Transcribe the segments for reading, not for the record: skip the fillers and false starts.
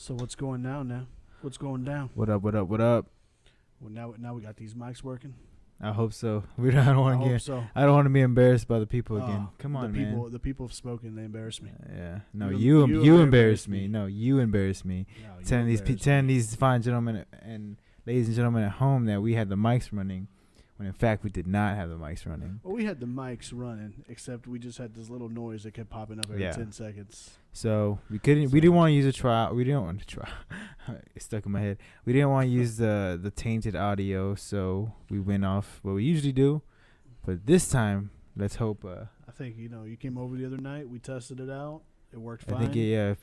So what's going down now? What's going down? What up? What up? What up? Well, now we got these mics working. I hope so. I don't want to be embarrassed by the people again. Come on, man. The people have spoken. They embarrass me. Yeah. No, you embarrass me. No, you embarrass me. Telling these fine gentlemen and ladies and gentlemen at home that we had the mics running, when in fact we did not have the mics running. Well, we had the mics running, except we just had this little noise that kept popping up every 10 seconds. So we didn't want to use a trial. We didn't want to try. It's stuck in my head. We didn't want to use the tainted audio, so we went off what we usually do. But this time, let's hope. I think you came over the other night. We tested it out. It worked fine. I think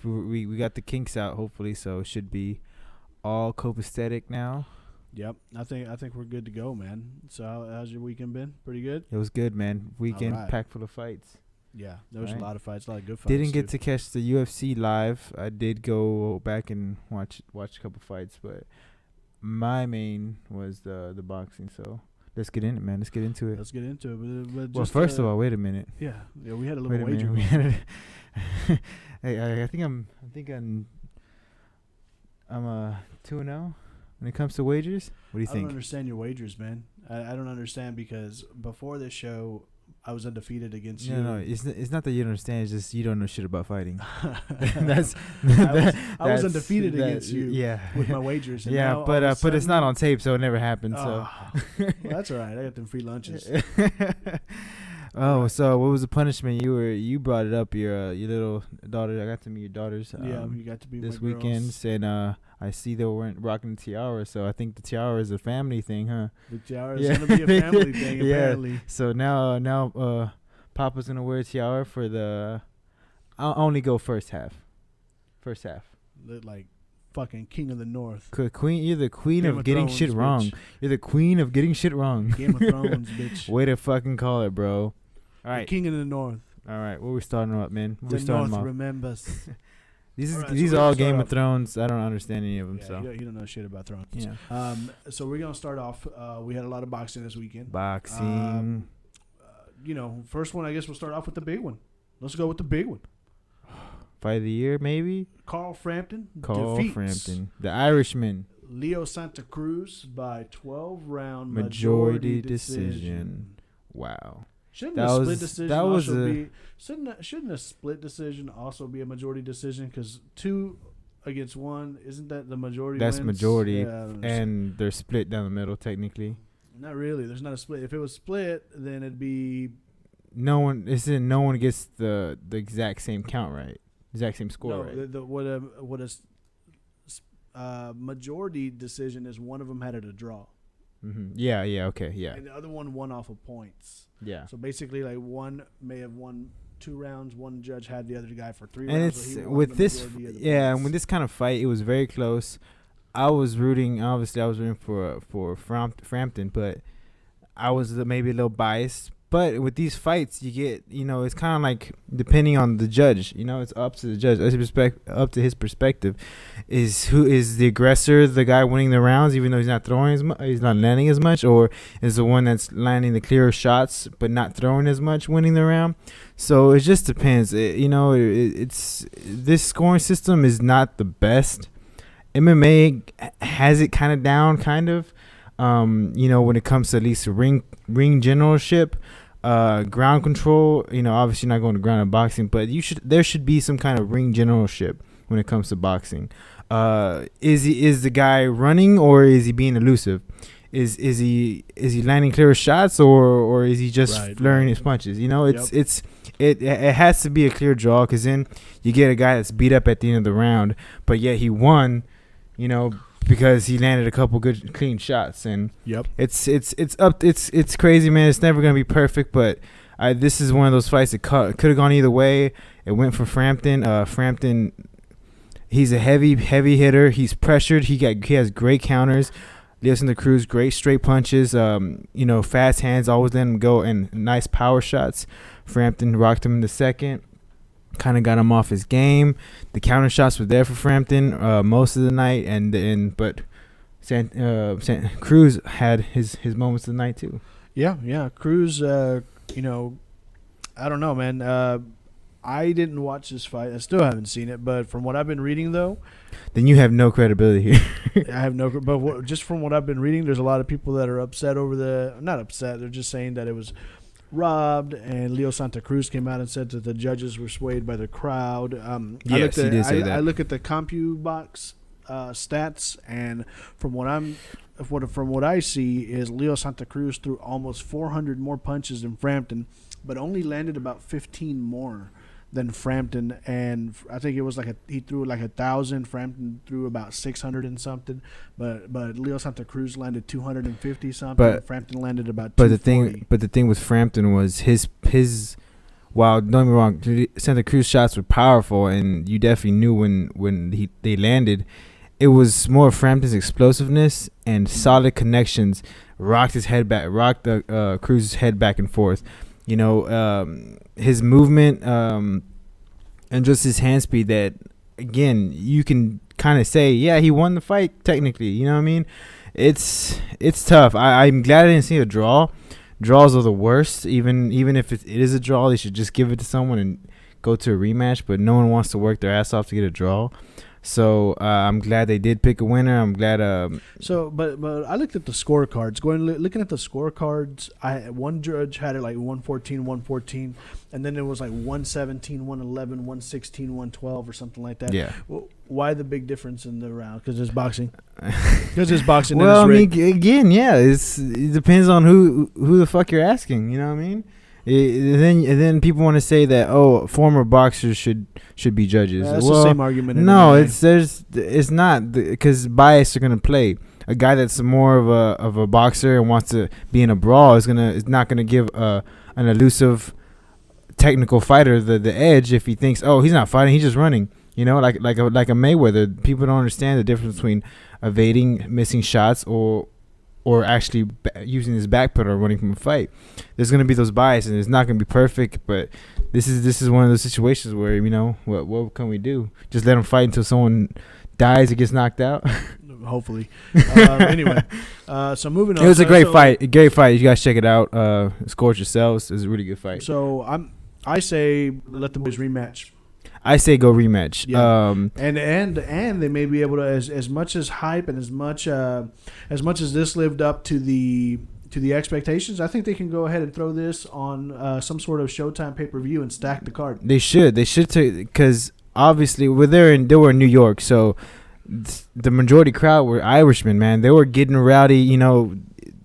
we got the kinks out hopefully, so it should be all copacetic now. Yep, I think we're good to go, man. So how's your weekend been? Pretty good? It was good, man. Weekend packed full of fights. Yeah, there was a lot of fights, a lot of good fights. Didn't get to catch the UFC live. I did go back and watch a couple fights, but my main was the boxing. So let's get in it, man. Let's get into it. But well, first of all, wait a minute. Yeah, we had a little wager. Hey, I think I'm 2-0 when it comes to wagers. What do you think? I don't understand your wagers, man. I don't understand because before this show, I was undefeated against you. No, it's not that you don't understand. It's just you don't know shit about fighting. I was undefeated against you. Yeah. With my wagers. And yeah, but it's not on tape, so it never happened. Well, that's all right. I got them free lunches. So what was the punishment? You brought it up. Your little daughter. I got to meet your daughters. You got to be this my weekend, girls. And I see they weren't rocking the tiara, so I think the tiara is a family thing, huh? The tiara is gonna be a family thing, apparently. Yeah. So now, Papa's gonna wear a tiara for the. I'll only go first half. Look like fucking king of the north. Queen, you're the queen of getting shit wrong. Bitch. You're the queen of getting shit wrong. Game of Thrones, bitch. Way to fucking call it, bro. All right. The king of the north. All right, what we starting up, man? The north remembers. These are all Game of Thrones. I don't understand any of them. So you don't know shit about Thrones. Yeah. So we're gonna start off. We had a lot of boxing this weekend. Boxing. First one. I guess we'll start off with the big one. Let's go with the big one. Fight of the year, maybe. Frampton. The Irishman. Leo Santa Cruz by 12-round majority decision. Wow. Shouldn't a split decision also be a majority decision? Because 2 against 1, isn't that the majority? That's wins? majority, yeah, and they're split down the middle technically. Not really. There's not a split. If it was split, then it'd be no one gets the exact same count, right? Exact same score, right? What a majority decision is, one of them had it a draw. Mm-hmm. Yeah, okay, yeah. And the other one won off of points. Yeah. So basically, like, one may have won 2 rounds. One judge had the other guy for 3 and rounds. And with this kind of fight, it was very close. I was rooting for Frampton, but I was maybe a little biased. But with these fights, you get, it's kind of like depending on the judge. It's up to the judge. Up to his perspective, is who is the aggressor, the guy winning the rounds, even though he's not throwing as much, he's not landing as much, or is the one that's landing the clearer shots but not throwing as much, winning the round. So it just depends. It's this scoring system is not the best. MMA has it kind of down, kind of. When it comes to at least ring generalship. Ground control, obviously not going to ground in boxing, but there should be some kind of ring generalship when it comes to boxing. Is the guy running, or is he being elusive? Is he landing clearer shots, or is he just flaring his punches? It has to be a clear draw, because then you get a guy that's beat up at the end of the round, but yet he won, because he landed a couple good clean shots. And it's crazy, man. It's never gonna be perfect, but this is one of those fights that could have gone either way. It went for Frampton. Frampton, he's a heavy hitter. He's pressured. He has great counters. Leo Santa Cruz, great straight punches. Fast hands, always let him go, and nice power shots. Frampton rocked him in the second. Kind of got him off his game. The counter shots were there for Frampton most of the night, but Santa Cruz had his moments of the night too. Yeah. Cruz, I don't know, man. I didn't watch this fight. I still haven't seen it, but from what I've been reading, though, then you have no credibility here. I have no. But just from what I've been reading, there's a lot of people that are upset over not upset. They're just saying that it was robbed, and Leo Santa Cruz came out and said that the judges were swayed by the crowd. Yes, he did say that. I look at the CompuBox stats, and from what I see is Leo Santa Cruz threw almost 400 more punches than Frampton, but only landed about 15 more than Frampton, and I think it was he threw like 1,000. Frampton threw about 600 and something, but Leo Santa Cruz landed 250 something. But Frampton landed about. But the thing with Frampton was his. While don't get me wrong, Santa Cruz shots were powerful, and you definitely knew when they landed. It was more of Frampton's explosiveness and solid connections. Rocked Cruz's head back and forth. You know, his movement and just his hand speed that, again, you can kind of say, yeah, he won the fight technically. You know what I mean? It's tough. I'm glad I didn't see a draw. Draws are the worst. Even if it is a draw, they should just give it to someone and go to a rematch. But no one wants to work their ass off to get a draw. So I'm glad they did pick a winner. I'm glad. But I looked at the scorecards. Looking at the scorecards, one judge had it like 114, 114, and then it was like 117, 111, 116, 112 or something like that. Yeah. Well, why the big difference in the round? Because it's boxing. Because it's boxing. Well, I mean, again, yeah, it depends on who the fuck you're asking. You know what I mean? And then people want to say that former boxers should be judges. Yeah, that's the same argument. No, it's not, because bias are gonna play. A guy that's more of a boxer and wants to be in a brawl is not gonna give an elusive technical fighter the edge if he thinks, he's not fighting, he's just running. You know, like a Mayweather. People don't understand the difference between evading missing shots or actually using his back pedal or running from a fight. There's going to be those biases, and it's not going to be perfect, but this is one of those situations where, you know, what can we do? Just let him fight until someone dies or gets knocked out? Hopefully. Anyway, so moving on. It was a great fight. A great fight. You guys check it out. Score it yourselves. It was a really good fight. So I say let the boys rematch. I say go rematch. Yeah. And they may be able to, as much as hype and as much as this lived up to the expectations, I think they can go ahead and throw this on some sort of Showtime pay-per-view and stack the card. They should because obviously they were in New York, so the majority crowd were Irishmen, man. They were getting rowdy, you know.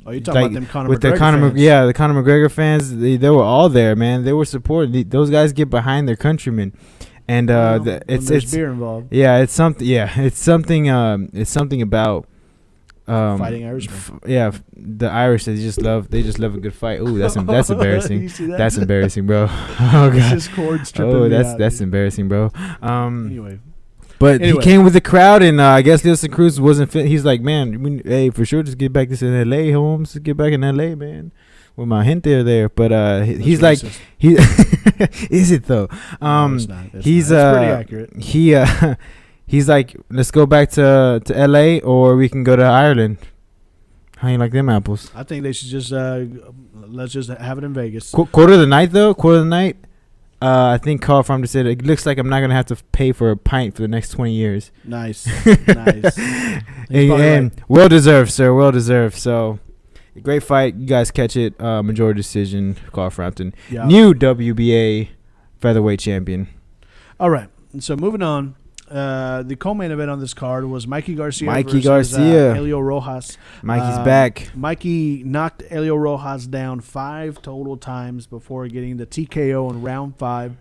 Oh, you're talking about them Conor with McGregor fans. The Conor McGregor fans. They were all there, man. They were supporting. Those guys get behind their countrymen. And it's beer involved. Yeah, it's something. Yeah, it's something. It's something about fighting Irishmen. The Irish. They just love a good fight. Ooh, that's embarrassing. You see that? That's embarrassing, bro. Oh god. This chord stripping that's embarrassing, bro. Anyway. He came with the crowd, and I guess Leo Santa Cruz wasn't fit. He's like, man, hey, for sure, just get back this in L.A., Holmes. Just get back in L.A., man. With my gente there, but he's like, is it though? No, it's not. He's pretty accurate. He's like, let's go back to LA, or we can go to Ireland. How you like them apples? I think they should just let's just have it in Vegas. Quarter of the night. I think Carl Frampton said it looks like I'm not gonna have to pay for a pint for the next 20 years. Nice, nice. And well deserved, sir. Well deserved. So. Great fight. You guys catch it. Majority decision. Carl Frampton. Yeah. New WBA featherweight champion. All right. So moving on. The co-main event on this card was Mikey Garcia versus Helio Rojas. Mikey's back. Mikey knocked Helio Rojas down 5 total times before getting the TKO in round 5.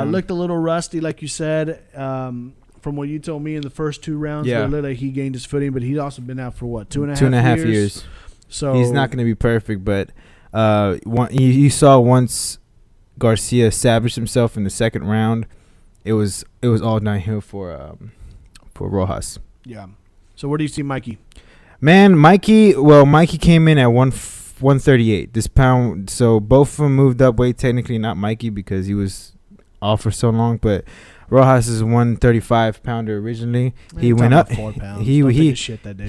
Looked a little rusty, like you said. From what you told me in the first 2 rounds, it looked like he gained his footing, but he's also been out for what, 2.5 years? So he's not going to be perfect, but you saw once Garcia savaged himself in the second round, it was all downhill for Rojas. Yeah. So where do you see Mikey? Man, Mikey came in at 138 this pound. So both of them moved up weight. Technically not Mikey because he was off for so long, but Rojas is 135 pounder originally. Man, He you're went talking up. about 4 pounds. He Don't take he a shit that day.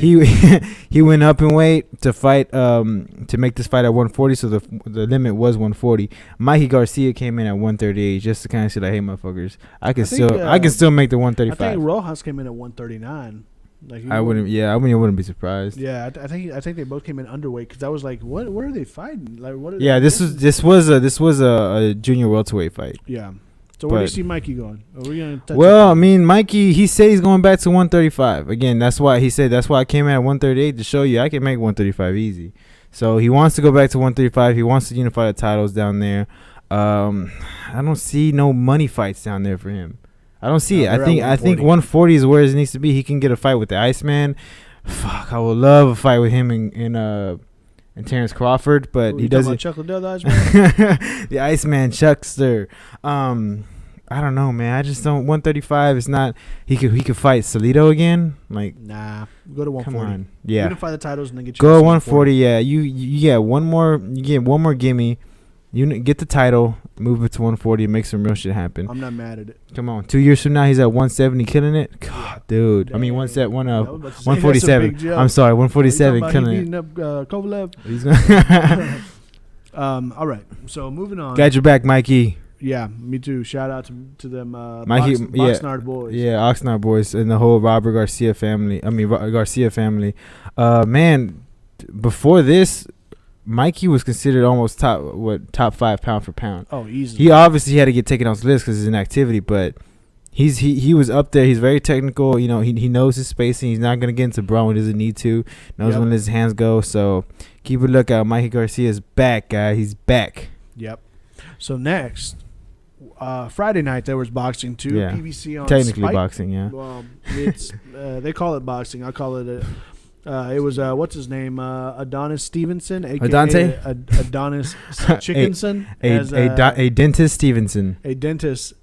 he went up in weight to fight to make this fight at 140. So the limit was 140. Mikey Garcia came in at 138 just to kind of say like, hey motherfuckers, I can still make the I 135. think Rojas came in at 139. Like I wouldn't be surprised. Yeah, I think they both came in underweight because I was like, what are they fighting? Like what? Yeah, this was a junior welterweight fight. Yeah. So where do you see Mikey going? Are we gonna touch Well, I mean, Mikey, he said he's going back to 135. Again, that's why I came in at 138 to show you I can make 135 easy. So he wants to go back to 135. He wants to unify the titles down there. I don't see no money fights down there for him. I don't see it. I think 140 is where it needs to be. He can get a fight with the Iceman. Fuck, I would love a fight with him and Terrence Crawford, but he doesn't. Chuck Liddell, the Iceman? The Iceman Chuckster. I don't know, man. I just don't. 135 is not. He could fight Salido again. Like, nah, go to 140. Come on, yeah. Unify the titles and then get you go 140. Yeah, you get one more. You get one more gimme. You get the title, move it to 140, and make some real shit happen. I'm not mad at it. Come on, 2 years from now, he's at 170, killing it. God, dude. I mean, 147. I'm sorry, 147, killing it. Beating up Kovalev. He's gonna all right. So moving on. Got your back, Mikey. Yeah, me too. Shout out to them Mikey, Oxnard boys. Yeah, Oxnard boys and the whole Robert Garcia family. Garcia family. Man, before this, Mikey was considered almost top 5 pound for pound. Oh, easily. He obviously had to get taken off the list because of his inactivity, but he was up there. He's very technical. You know, he knows his spacing. He's not gonna get into brawl when he doesn't need to. Knows when his hands go. So keep a lookout. Mikey Garcia's back, guy. He's back. Yep. So next, Friday night there was boxing too. Yeah. PBC on Technically Spike. boxing, yeah. Well, it's they call it boxing. I call it it was what's his name? Adonis Stevenson, aka Adonis Chickenson. A dentist Stevenson. A dentist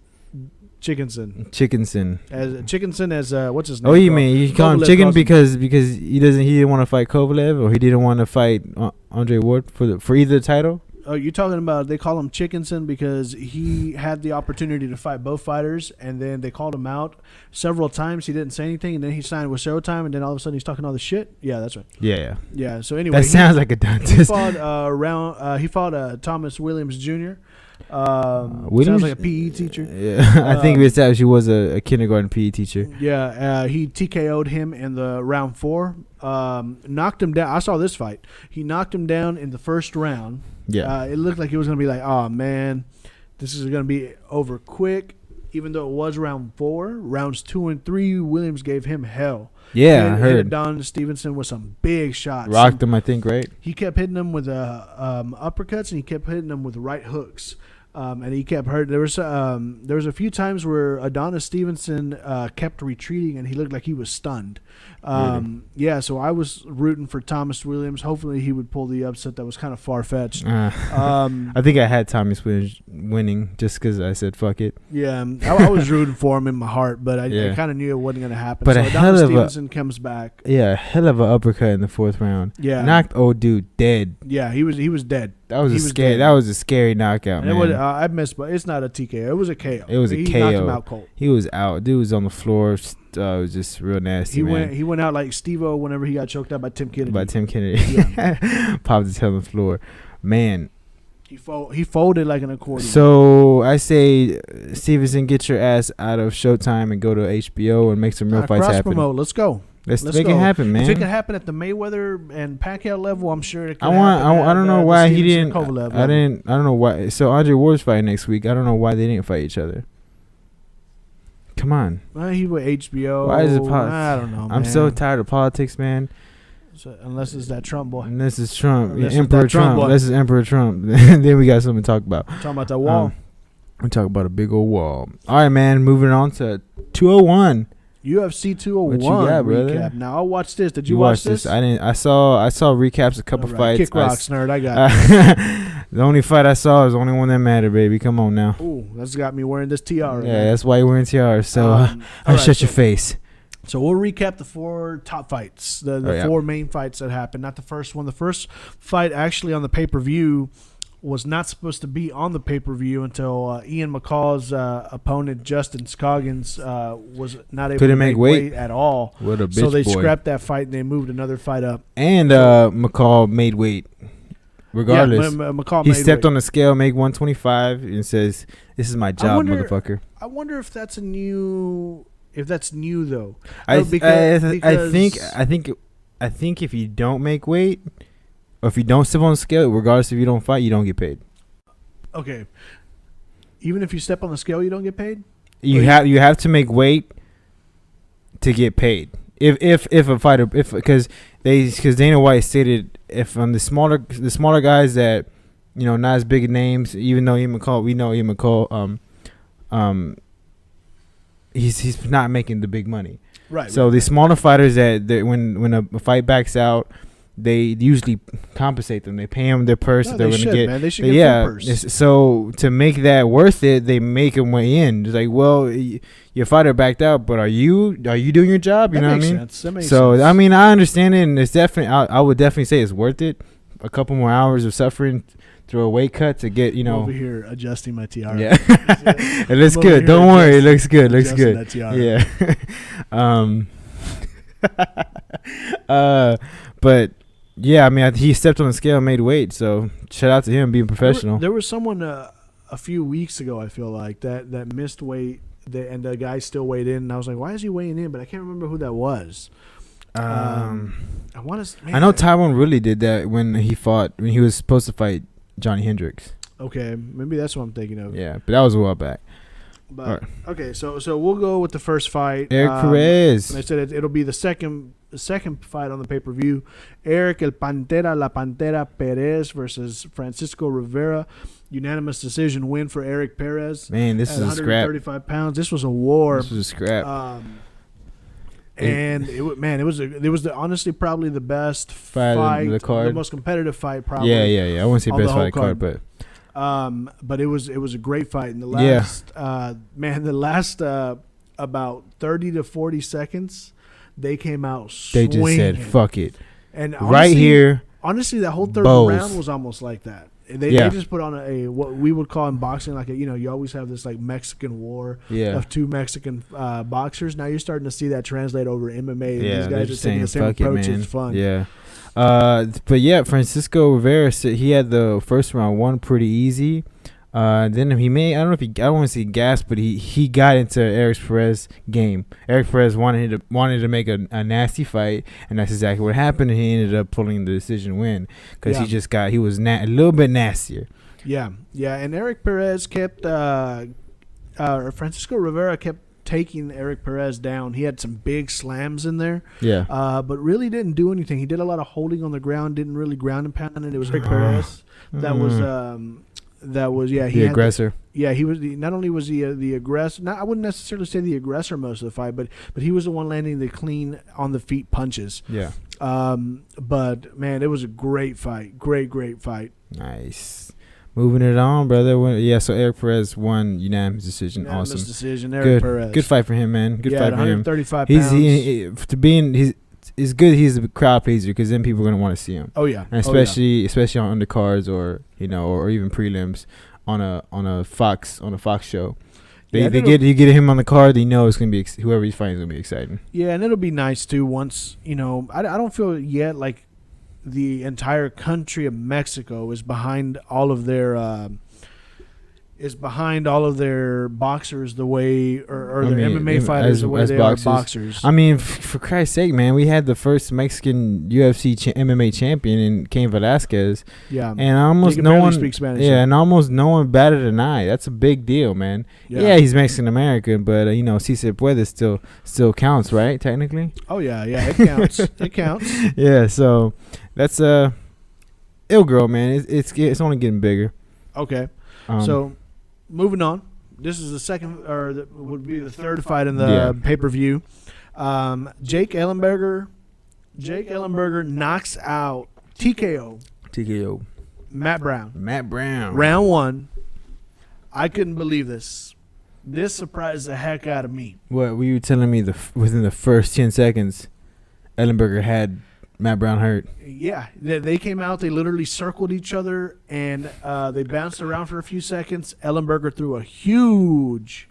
Chickenson. Chickenson. As what's his name? Oh, you mean you call him Kovalev Chicken because he didn't want to fight Kovalev, or he didn't want to fight Andre Ward for either title? Oh, you're talking about they call him Chickenson because he had the opportunity to fight both fighters, and then they called him out several times. He didn't say anything, and then he signed with Showtime, and then all of a sudden he's talking all this shit. Yeah, that's right. Yeah. So anyway, that sounds like a dentist. He fought Thomas Williams Jr. Sounds like a PE teacher. Yeah, I think we established he was a kindergarten PE teacher. Yeah, he TKO'd him in the round 4. Knocked him down. I saw this fight. He knocked him down in the first round. Yeah. It looked like he was going to be like, oh, man, this is going to be over quick. Even though it was round 4, rounds 2 and 3, Williams gave him hell. Yeah, I heard. Hit Don Stevenson with some big shots. Rocked him, I think, right? He kept hitting him with uppercuts, and he kept hitting him with right hooks. And he kept hurt. There was a few times where Adonis Stevenson kept retreating, and he looked like he was stunned. Really? Yeah, so I was rooting for Thomas Williams. Hopefully, he would pull the upset that was kind of far fetched. I think I had Thomas Williams winning just because I said fuck it. Yeah, I was rooting for him in my heart, but I kind of knew it wasn't going to happen. But so a Adonis Stevenson comes back. Yeah, a hell of an uppercut in the 4th round. Yeah, knocked old dude dead. Yeah, he was dead. That was a scary knockout, man. I missed, but it's not a TKO. It was a KO. It was a he KO. He knocked him out cold. He was out. Dude was on the floor. It was just real nasty. He went out like Steve-O whenever he got choked out by Tim Kennedy. Yeah. Popped his head on the floor. Man. He folded like an accordion. So I say, Stevenson, get your ass out of Showtime and go to HBO and make some real fights happen. Promote. Let's go. Let's make it happen, man. If it can happen at the Mayweather and Pacquiao level, I'm sure it can. I don't know why he didn't. Kovalev I don't know why. So Andre Ward's fighting next week. I don't know why they didn't fight each other. Come on. He with HBO. Why is it politics? I don't know. I'm so tired of politics, man. So, unless it's that Trump boy. And this is Trump. Emperor Trump. This is Emperor Trump. Then we got something to talk about. Talking about that wall. We talk about a big old wall. All right, man. Moving on to 201. UFC 201 what you got, recap. brother? Now I watched this. Did you watch this? I didn't. I saw recaps of a couple fights. Kick rocks, nerd. I got the only fight I saw is the only one that mattered, baby. Come on now. Ooh, that's got me wearing this tiara. Yeah, that's why you're wearing tiara. So shut your face. So we'll recap the 4 top fights, the 4 main fights that happened. Not the first one. The first fight actually on the pay-per-view was not supposed to be on the pay-per-view until Ian McCall's opponent, Justin Scoggins, was not able to make weight at all. What a bitch so they boy. scrapped that fight and they moved another fight up. And McCall made weight. Regardless, McCall he stepped on the scale, made 125, and says, "This is my job, motherfucker." I wonder if that's new though. I Because think if you don't make weight, or if you don't step on the scale, regardless if you don't fight, you don't get paid. Okay. Even if you step on the scale, you don't get paid? You have to make weight to get paid. If a fighter, because Dana White stated, if on the smaller guys that, you know, not as big names, even though Ian McCall, he's not making the big money. Right. So the smaller fighters that when a fight backs out, they usually compensate them. They pay them their purse that they're going to get. Man. They should get full purse. So to make that worth it, they make them weigh in. It's like, well, your fighter backed out, but are you doing your job? You know what I mean? That makes so sense. I mean, I understand it, and it's definitely. I would definitely say it's worth it. A couple more hours of suffering through a weight cut to get, you know. I'm over here adjusting my tiara. Yeah, it looks good. Don't worry, it looks good. Looks good. That tiara. Yeah. But. Yeah, I mean, he stepped on the scale and made weight, so shout out to him being professional. There was someone a few weeks ago, I feel like, that missed weight, and the guy still weighed in, and I was like, why is he weighing in? But I can't remember who that was. I know Tyrone really did that when he was supposed to fight Johnny Hendricks. Okay, maybe that's what I'm thinking of. Yeah, but that was a while back. But right. Okay, so we'll go with the first fight. Eric Perez. I said it'll be the second fight on the pay-per-view. Eric La Pantera Perez versus Francisco Rivera. Unanimous decision win for Eric Perez. Man, this is a scrap. 135 pounds. This was a war. This was a scrap. And it was honestly probably the best fight, the card. The most competitive fight probably. Yeah. I wouldn't say best fight card, but it was a great fight. In the last about 30 to 40 seconds, they came out swinging. They just said, fuck it. And honestly, right here. Honestly, that whole third round was almost like that. They just put on a what we would call in boxing, like you always have this like Mexican war of two Mexican boxers. Now you're starting to see that translate over MMA. Yeah, these guys are taking the same approach. It's fun. Yeah. But yeah, Francisco Rivera, he had the first round won pretty easy. Then I don't want to say gas, but he got into Eric Perez's game. Eric Perez wanted to make a nasty fight, and that's exactly what happened. And he ended up pulling the decision win because he was a little bit nastier. Yeah. And Eric Perez kept Francisco Rivera kept taking Eric Perez down. He had some big slams in there. Yeah. But really didn't do anything. He did a lot of holding on the ground. Didn't really ground and pound. And it was Eric Perez that was. The aggressor. He was not only was he the aggressor. I wouldn't necessarily say the aggressor most of the fight, but he was the one landing the clean on the feet punches. Yeah. But man, it was a great fight. Great fight. Nice. Moving it on, brother. So Eric Perez won unanimous decision. Awesome decision. Eric Perez. Good fight for him, man. Good fight for him. 135 pounds. It's good he's a crowd pleaser because then people are going to want to see him. Oh yeah. And especially on undercards or even prelims on a Fox show. You get him on the card, they know it's going to be whoever he's fighting is going to be exciting. Yeah, and it'll be nice too once, I don't feel yet like the entire country of Mexico is behind all of their boxers the way or their MMA fighters the way they are boxers. I mean, for Christ's sake, man, we had the first Mexican UFC MMA champion in Cain Velasquez. Yeah, and almost no one speaks Spanish. Yeah, and almost no one batted an eye. That's a big deal, man. Yeah, he's Mexican American, but Si Se Puede still counts, right? Technically. Oh yeah, it counts. It counts. Yeah, so that's ill girl, man. It's only getting bigger. Okay, so. Moving on, this is the second, would be the third fight in the pay-per-view. Jake Ellenberger knocks out TKO. Matt Brown. Round one. I couldn't believe this. This surprised the heck out of me. What were you telling me? Within the first 10 seconds, Ellenberger had Matt Brown hurt. Yeah, they came out. They literally circled each other, and they bounced around for a few seconds. Ellenberger threw a huge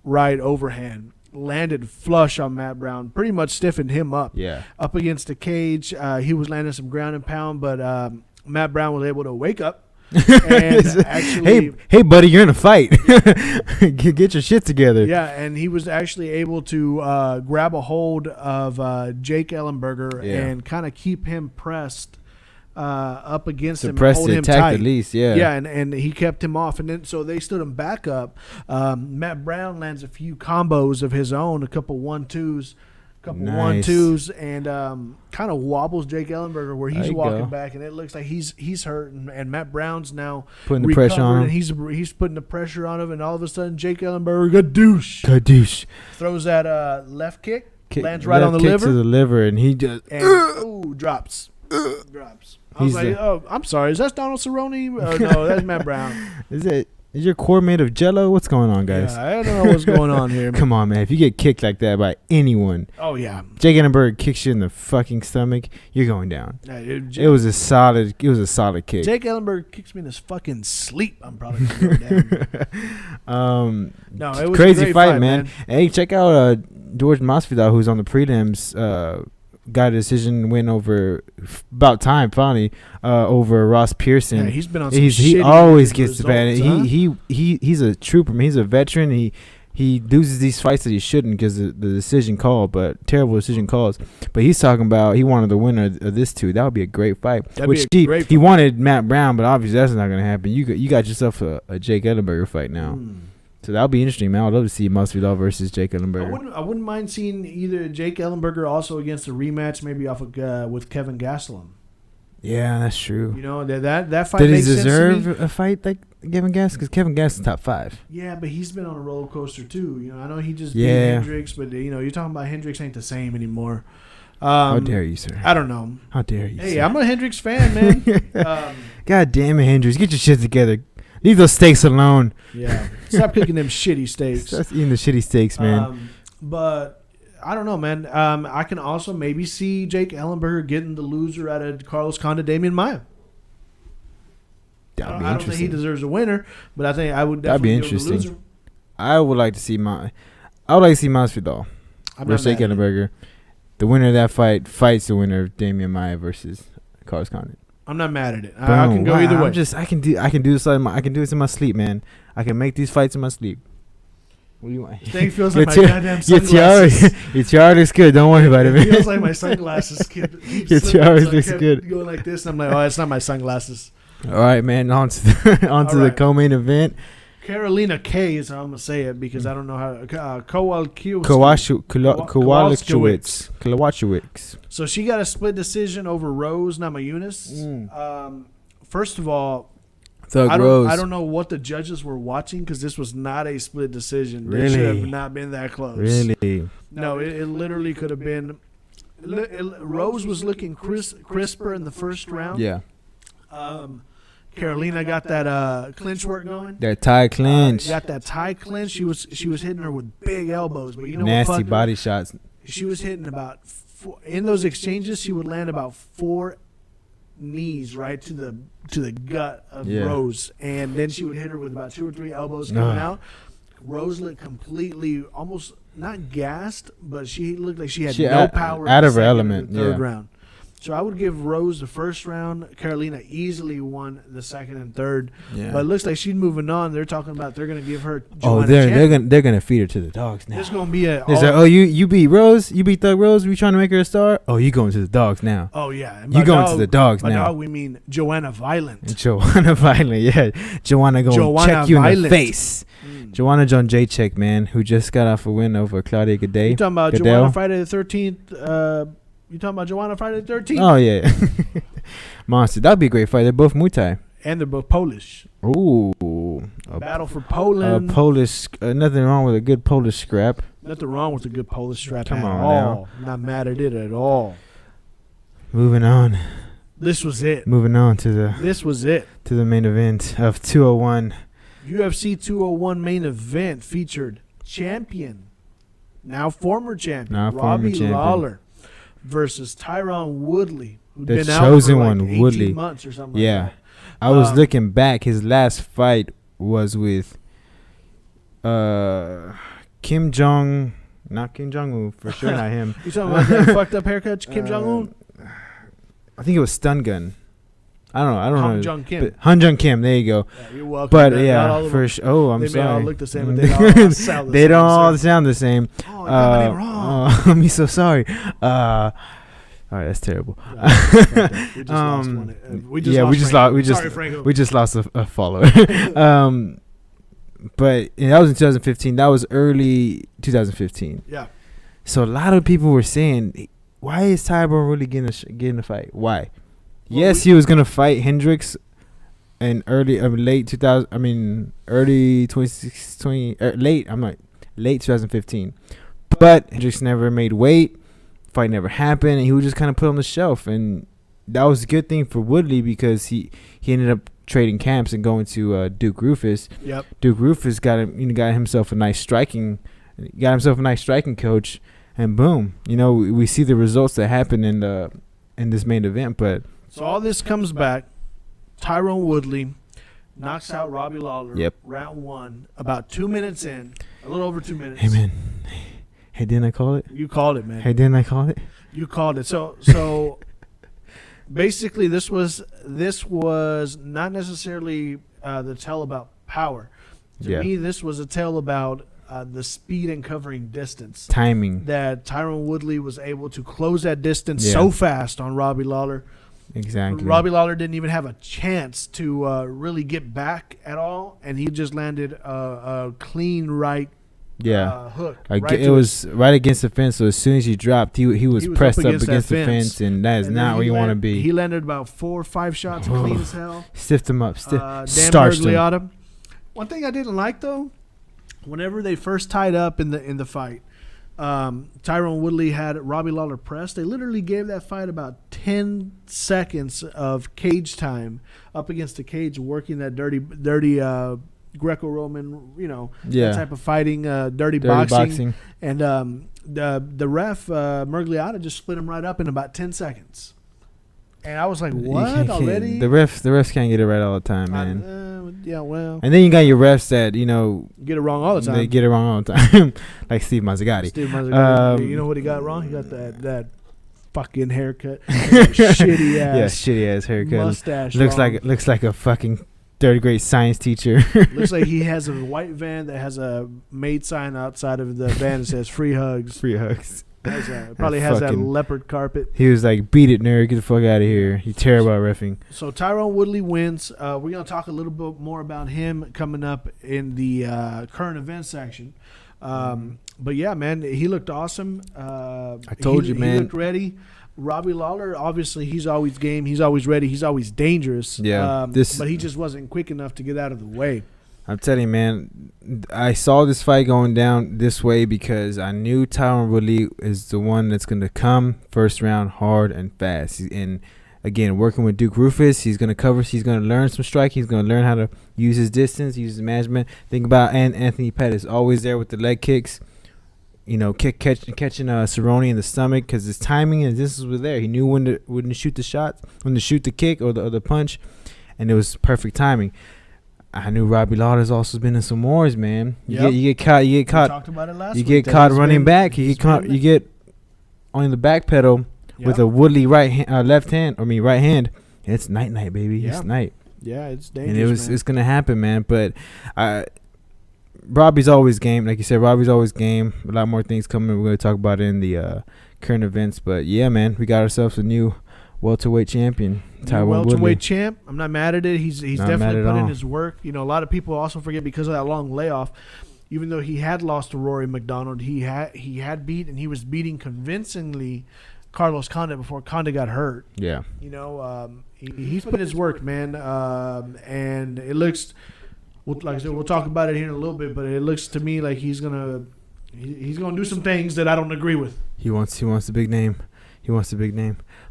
right overhand, landed flush on Matt Brown, pretty much stiffened him up. Yeah. Up against the cage. He was landing some ground and pound, but Matt Brown was able to wake up. And actually, hey, buddy, you're in a fight. Get your shit together. Yeah, and he was actually able to grab a hold of Jake Ellenberger and kind of keep him pressed up against him, and hold him tight. At least, yeah. Yeah, and he kept him off, and then so they stood him back up. Matt Brown lands a few combos of his own, a couple 1-2s. And kind of wobbles Jake Ellenberger where he's walking back, and it looks like he's hurt, and Matt Brown's now putting the pressure on him. And he's putting the pressure on him, and all of a sudden Jake Ellenberger, gadoosh, throws that left kick, lands right on the liver. To the liver, and he just drops. I was like, oh, I'm sorry, is that Donald Cerrone? No, that's Matt Brown. Is your core made of Jello? What's going on, guys? Yeah, I don't know what's going on here. Come on, man. If you get kicked like that by anyone, oh yeah, Jake Ellenberger kicks you in the fucking stomach, you're going down. It was a solid kick. Jake Ellenberger kicks me in his fucking sleep, I'm probably gonna go down. No, it was crazy a great fight, man. Hey, check out George Masvidal, who's on the prelims. Got a decision win over about time finally over Ross Pearson. Yeah, he's been on some he always gets the bad. He's a trooper, man. He's a veteran. He loses these fights that he shouldn't because the decision call, but terrible decision calls. But he's talking about he wanted the winner of this two. That would be a great fight. He wanted Matt Brown, but obviously that's not going to happen. You got yourself a Jake Ellenberger fight now. So that'll be interesting, man. I'd love to see Masvidal versus Jake Ellenberger. I wouldn't mind seeing either Jake Ellenberger also against a rematch, maybe off of with Kevin Gastelum. Yeah, that's true. You know that fight. Did he makes deserve sense to me. a fight like Kevin Gastelum? Because Kevin Gastelum's top 5. Yeah, but he's been on a roller coaster too. You know, I know he just beat Hendricks, but you know, you're talking about Hendricks ain't the same anymore. How dare you, sir? I don't know. How dare you? Hey, sir? I'm a Hendricks fan, man. God damn it, Hendricks, get your shit together. Leave those steaks alone. Yeah. Stop cooking them shitty steaks. Stop eating the shitty steaks, man. But I don't know, man. I can also maybe see Jake Ellenberger getting the loser out of Carlos Condit, Damian Maia. That'd be I don't think he deserves a winner, but I think I would definitely give him the loser. I would like to see Masvidal versus Jake Ellenberger. The winner of that fight fights the winner of Damian Maia versus Carlos Condit. I'm not mad at it. I can go either way. I can do this. I can do this in my sleep, man. I can make these fights in my sleep. What do you want? Thing feels like my goddamn sunglasses. Your tiara looks good. Don't worry about it, man. It feels like my sunglasses. Your tiara looks good. Going like this, and I'm like, oh, it's not my sunglasses. All right, man. On to the co-main event. Carolina K is how I'm gonna say it because I don't know how. Kowalkiewicz. So she got a split decision over Rose Namajunas. First of all, I don't know what the judges were watching because this was not a split decision. Really? They should have not been that close. Really? No, it literally could have been. Rose was looking crisper in the first round. Yeah. Carolina got that clinch work going. That tie clinch. Got that tie clinch. She was hitting her with big elbows, but you know nasty what? Body shots. She was hitting about in those exchanges. She would land about 4 knees right to the gut of Rose, and then she would hit her with about 2 or 3 elbows coming out. Rose looked completely almost not gassed, but she looked like she had no power out of her element. Third round. So I would give Rose the first round. Carolina easily won the second and third. Yeah. But it looks like she's moving on. They're talking about they're going to give her. They're gonna feed her to the dogs now. There's going to be a. You beat Rose. You beat Thug Rose. We trying to make her a star. Oh, you going to the dogs now. Oh yeah. You going to the dogs now. Dog, we mean Joanna Violent. Joanna Violent. Yeah. Joanna going to check you in the face. Joanna John Jacek, man, who just got off a win over Claudia Gaday. You talking about Joanna Friday the 13th? You talking about Joanna Friday the 13th? Oh, yeah. Monster. That'd be a great fight. They're both Muay Thai. And they're both Polish. Ooh. A battle for Poland. Polish. Nothing wrong with a good Polish scrap. Nothing wrong with a good Polish scrap Come at on all. now. Not mad at it at all. Moving on. This was it. Moving on to the. This was it. To the main event of 201. UFC 201 main event featured champion, now former champion, Robbie Lawler, versus Tyron Woodley, who'd The been out chosen for like one, 18 Woodley. months or something Yeah. like that. I was looking back. His last fight was with Kim Jong, not Kim Jong Un, for sure, not him. You talking about that fucked up haircut, Kim Jong Un? I think it was Stun Gun. I don't know. Hong Jong Kim. Han Jung Kim. There you go. Yeah, you're welcome. But man. Not yeah, all of for them- sure. Oh, I'm they sorry. may all look the same, but they all sound the They same. don't all sir. sound the same. Oh, you got my name wrong. I'm so sorry. All right, that's terrible. We just lost one. We just yeah, lost we just Franco. lost. Sorry, Franco. We just lost a follower. But that was in 2015. That was early 2015. Yeah. So a lot of people were saying, why is Tyron really getting a fight? Why? Well, Yes, he was gonna fight Hendricks in late 2000. I mean, early 2020. Late 2015. But Hendricks never made weight. Fight never happened, and he was just kind of put on the shelf. And that was a good thing for Woodley because he ended up trading camps and going to Duke Rufus. Yep. Duke Rufus got himself a nice striking coach, and boom, we see the results that happen in this main event. But So all this comes back. Tyron Woodley knocks out Robbie Lawler. Yep. Round 1. About 2 minutes in. A little over 2 minutes. hey man, hey, didn't I call it? You called it, man. Hey, didn't I call it? You called it. So basically this was not necessarily the tale about power. To me, this was a tale about the speed and covering distance. Timing. That Tyron Woodley was able to close that distance Yeah. so fast on Robbie Lawler. Exactly. Robbie Lawler didn't even have a chance to really get back at all, and he just landed a clean right hook. It was right against the fence. So as soon as he dropped, he was pressed up against the fence, and that is not where you want to be. He landed about 4 or 5 shots, clean as hell. Stiffed him up. Dan Starched him. Mergliata. One thing I didn't like though, whenever they first tied up in the fight, Tyron Woodley had Robbie Lawler pressed. They literally gave that fight about 10 seconds of cage time up against the cage, working that dirty Greco-Roman, that type of fighting, dirty boxing. And the ref, Mergliata, just split him right up in about 10 seconds. And I was like, what, already? The refs can't get it right all the time, man. Yeah, well. And then you got your refs that, Get it wrong all the time. They get it wrong all the time. Like Steve Mazzagatti. You know what he got wrong? He got that fucking haircut. Shitty ass. Yeah, shitty ass haircut. Mustache. Looks like a fucking third grade science teacher. Looks like he has a white van that has a made sign outside of the van that says free hugs. Free hugs. Probably has that leopard carpet. He was like, beat it, nerd. Get the fuck out of here. You terrible at reffing. So Tyron Woodley wins. We're going to talk a little bit more about him coming up in the current events section. But yeah, man, he looked awesome. I told you, man. He looked ready. Robbie Lawler, obviously, he's always game. He's always ready. He's always dangerous. Yeah. But he just wasn't quick enough to get out of the way. I'm telling you, man, I saw this fight going down this way because I knew Tyron Woodley is the one that's going to come first round hard and fast. And again, working with Duke Rufus, he's going to cover. He's going to learn some striking. He's going to learn how to use his distance, use his management. Think about Anthony Pettis, always there with the leg kicks. Catching Cerrone in the stomach because his timing and distance was there. He knew when to shoot the shot, when to shoot the kick or the punch, and it was perfect timing. I knew Robbie Lawler's also been in some wars, man. You get caught. We talked about it last You week. get caught running back. You get on the back pedal with a Woodley right hand. It's night, baby. Yeah. It's night. Yeah, it's dangerous. And it's gonna happen, man. But Robbie's always game. Like you said, Robbie's always game. A lot more things coming. We're gonna talk about it in the current events. But yeah, man, we got ourselves a new welterweight champion, Tyron welterweight Woodley. champ. I'm not mad at it. He's definitely put in his work. A lot of people also forget because of that long layoff. Even though he had lost to Rory McDonald, he had beat and he was beating convincingly Carlos Condit before Condit got hurt. Yeah. He's put in his work, man. And it looks, like I said, we'll talk about it here in a little bit, but it looks to me like he's gonna do some things that I don't agree with. He wants the big name.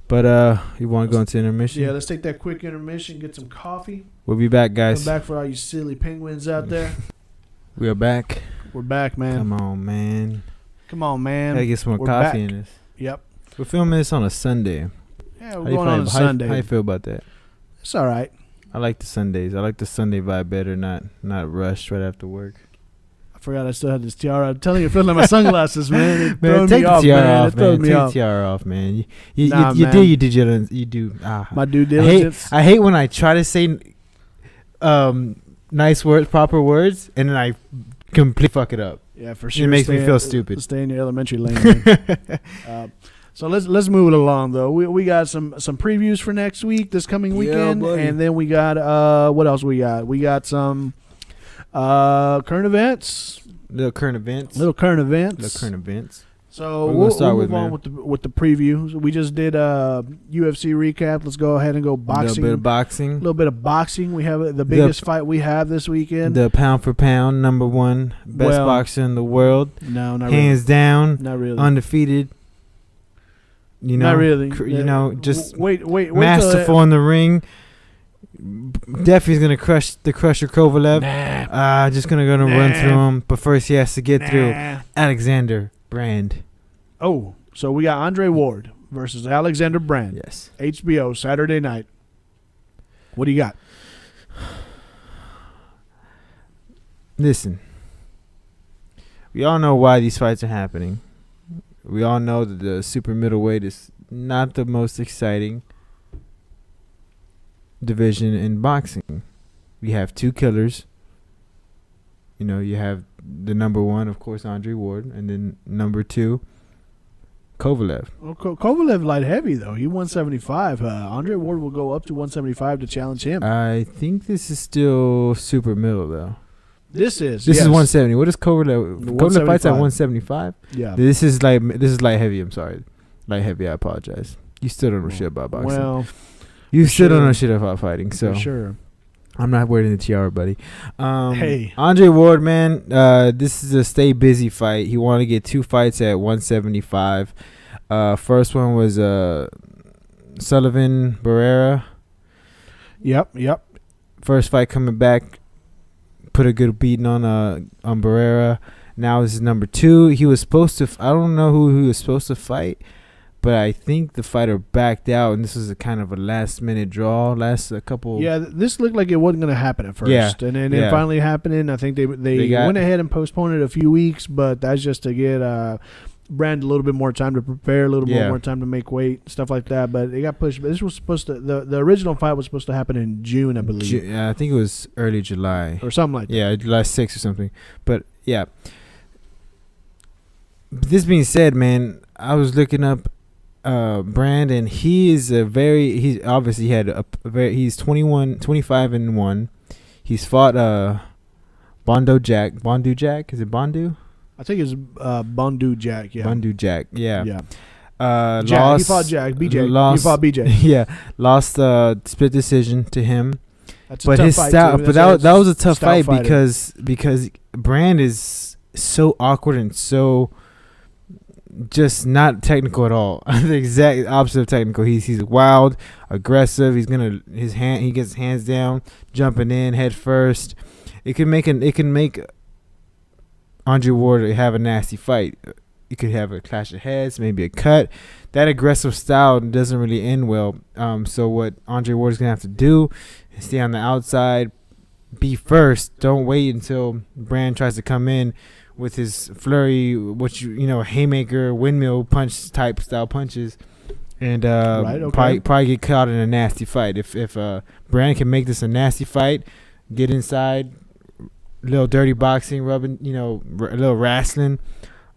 But you want to go into intermission? Yeah, let's take that quick intermission, get some coffee. We'll be back, guys. Come back for all you silly penguins out there. We are back. We're back, man. Come on, man. Gotta get some more coffee in this. Yep. We're filming this on a Sunday. Yeah, we're going on a Sunday. How you feel about that? It's all right. I like the Sundays. I like the Sunday vibe better, not rushed right after work. I forgot I still had this tiara. I'm telling you, it feels like my sunglasses, man. Man, take the tiara off, man. Take the tiara off, man. You do. My due diligence. I hate when I try to say nice words, proper words, and then I completely fuck it up. Yeah, for sure. It makes me feel stupid. Stay in your elementary lane. So let's move it along though. We got some previews for next week, this coming weekend, and then we got what else we got? We got some current events. Little current events. So we'll move on with the preview. We just did a UFC recap. Let's go ahead and go boxing. A little bit of boxing. We have the biggest fight we have this weekend. The pound for pound number one best boxer in the world. No, not hands really. down. Not really. Undefeated. You know, not really. Just wait. Masterful in the ring. Definitely gonna crush the Crusher Kovalev. Just gonna run through him, but first he has to get through Alexander Brand. Oh, so we got Andre Ward versus Alexander Brand. Yes. HBO Saturday night. What do you got? Listen, we all know why these fights are happening. We all know that the super middleweight is not the most exciting division in boxing. We have two killers. You know, you have the number one, of course, Andre Ward, and then number two, Kovalev. Well, Kovalev light heavy though. He 175. Andre Ward will go up to 175 to challenge him. I think this is still super middle though. This is 170. What is Kovalev? Kovalev fights at 175. Yeah. This is light heavy. I'm sorry, light heavy. I apologize. You still don't know shit about boxing. Well, you still don't know shit about fighting. So for sure. I'm not wearing the tiara, buddy. Hey. Andre Ward, man, this is a stay busy fight. He wanted to get two fights at 175. First one was Sullivan Barrera. Yep. First fight coming back, put a good beating on Barrera. Now this is number two. He was supposed to. I don't know who he was supposed to fight, but I think the fighter backed out, and this was a kind of a last-minute draw. Yeah, this looked like it wasn't going to happen at first. Yeah. And then it finally happened. I think they went ahead and postponed it a few weeks, but that's just to get Brand a little bit more time to prepare, a little bit more time to make weight, stuff like that. But it got pushed. But this was supposed to the original fight was supposed to happen in June, I believe. I think it was early July. Or something like that. Yeah, July 6th or something. But, yeah. This being said, man, I was looking up Brand, and he's 25-1. He's fought Bondu Jack. Is it Bondu? I think it's Bondu Jack. Yeah. Bondu Jack. Yeah. Yeah. Lost, he fought Jack. BJ. Lost, he fought BJ. Yeah. Lost split decision to him. That's but a tough his fight style. too. But that was a tough fight fighter. because Brand is so awkward and so just not technical at all. The exact opposite of technical. He's wild, aggressive. He gets his hands down, jumping in head first. It can make Andre Ward have a nasty fight. You could have a clash of heads, maybe a cut. That aggressive style doesn't really end well. So what Andre Ward is gonna have to do is stay on the outside, be first. Don't wait until Brand tries to come in with his flurry, haymaker, windmill punch type style punches, and probably get caught in a nasty fight. If Brand can make this a nasty fight, get inside, little dirty boxing, rubbing, a little wrestling,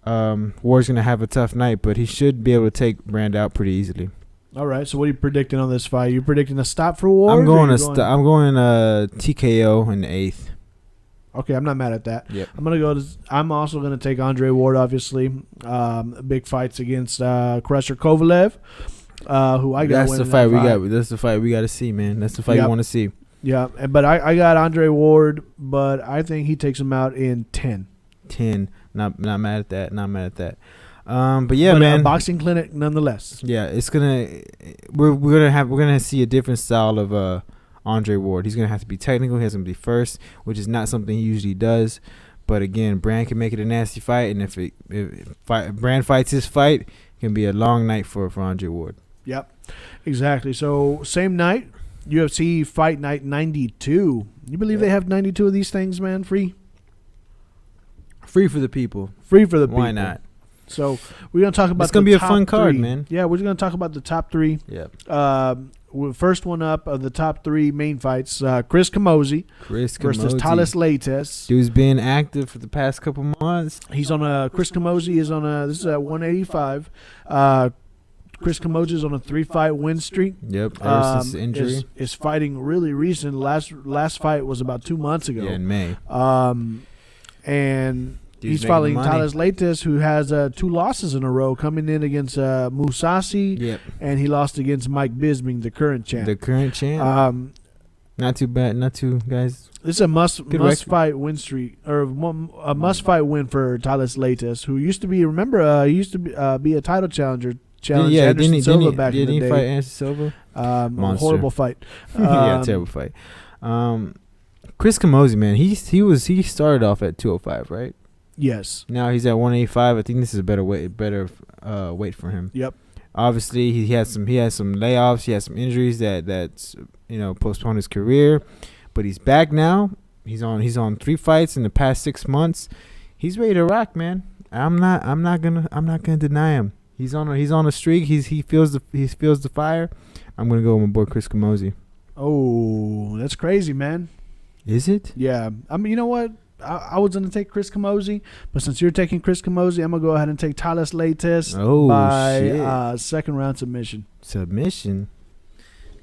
Ward's gonna have a tough night, but he should be able to take Brand out pretty easily. All right. So what are you predicting on this fight? You predicting a stop for Ward? I'm going TKO in the 8th. Okay, I'm not mad at that. Yep. I'm also gonna take Andre Ward. Obviously, big fights against Crusher Kovalev, who I got. That's the fight we got. That's the fight we got to see, man. That's the fight you want to see. Yeah, but I got Andre Ward, but I think he takes him out in 10. 10. Not mad at that. Not mad at that. But yeah, man. Boxing clinic, nonetheless. Yeah, it's we're gonna see a different style of Andre Ward. He's gonna have to be technical. He has to be first, which is not something he usually does. But again, Brand can make it a nasty fight, and if Brand fights his fight, can be a long night for Andre Ward. Yep, exactly. So same night, UFC Fight Night 92. You believe they have 92 of these things, man? Free for the people. Free for the people. Why not? So we're gonna talk about. It's gonna be a fun three. card, man. Yeah, we're gonna talk about the top three. Yep. First one up of the top three main fights: Chris Camozzi versus Thales Leites. Dude's been active for the past couple months. He's on a. Chris Camozzi is on a. This is at 185. Chris Camozzi is on a 3-fight win streak. Yep. Ever since injury, is fighting really recent. Last fight was about 2 months ago. Yeah, in May. And Dude's he's fighting money. Thales Leites, who has 2 losses in a row, coming in against Musasi. Yep. And he lost against Mike Bisping, the current champ. Not too bad. Not too, guys. This is a must fight win streak, or a must fight win for Thales Leites, who used to be. Remember, he used to be a title challenger. Challenged Anderson Silva back in the day. Did he fight Anderson Silva? Horrible fight. Yeah, terrible fight. Chris Camozzi, man, he started off at 205, right? Yes. Now he's at 185. I think this is a better weight for him. Yep. Obviously, he had some layoffs. He had some injuries that's postponed his career, but he's back now. He's on 3 fights in the past 6 months. He's ready to rock, man. I'm not gonna deny him. He's on a streak. He feels the fire. I'm gonna go with my boy Chris Camozzi. Oh, that's crazy, man. Is it? Yeah. I mean, you know what? I was gonna take Chris Camozzi, but since you're taking Chris Camozzi, I'm gonna go ahead and take Thales Leites by second round submission. Submission.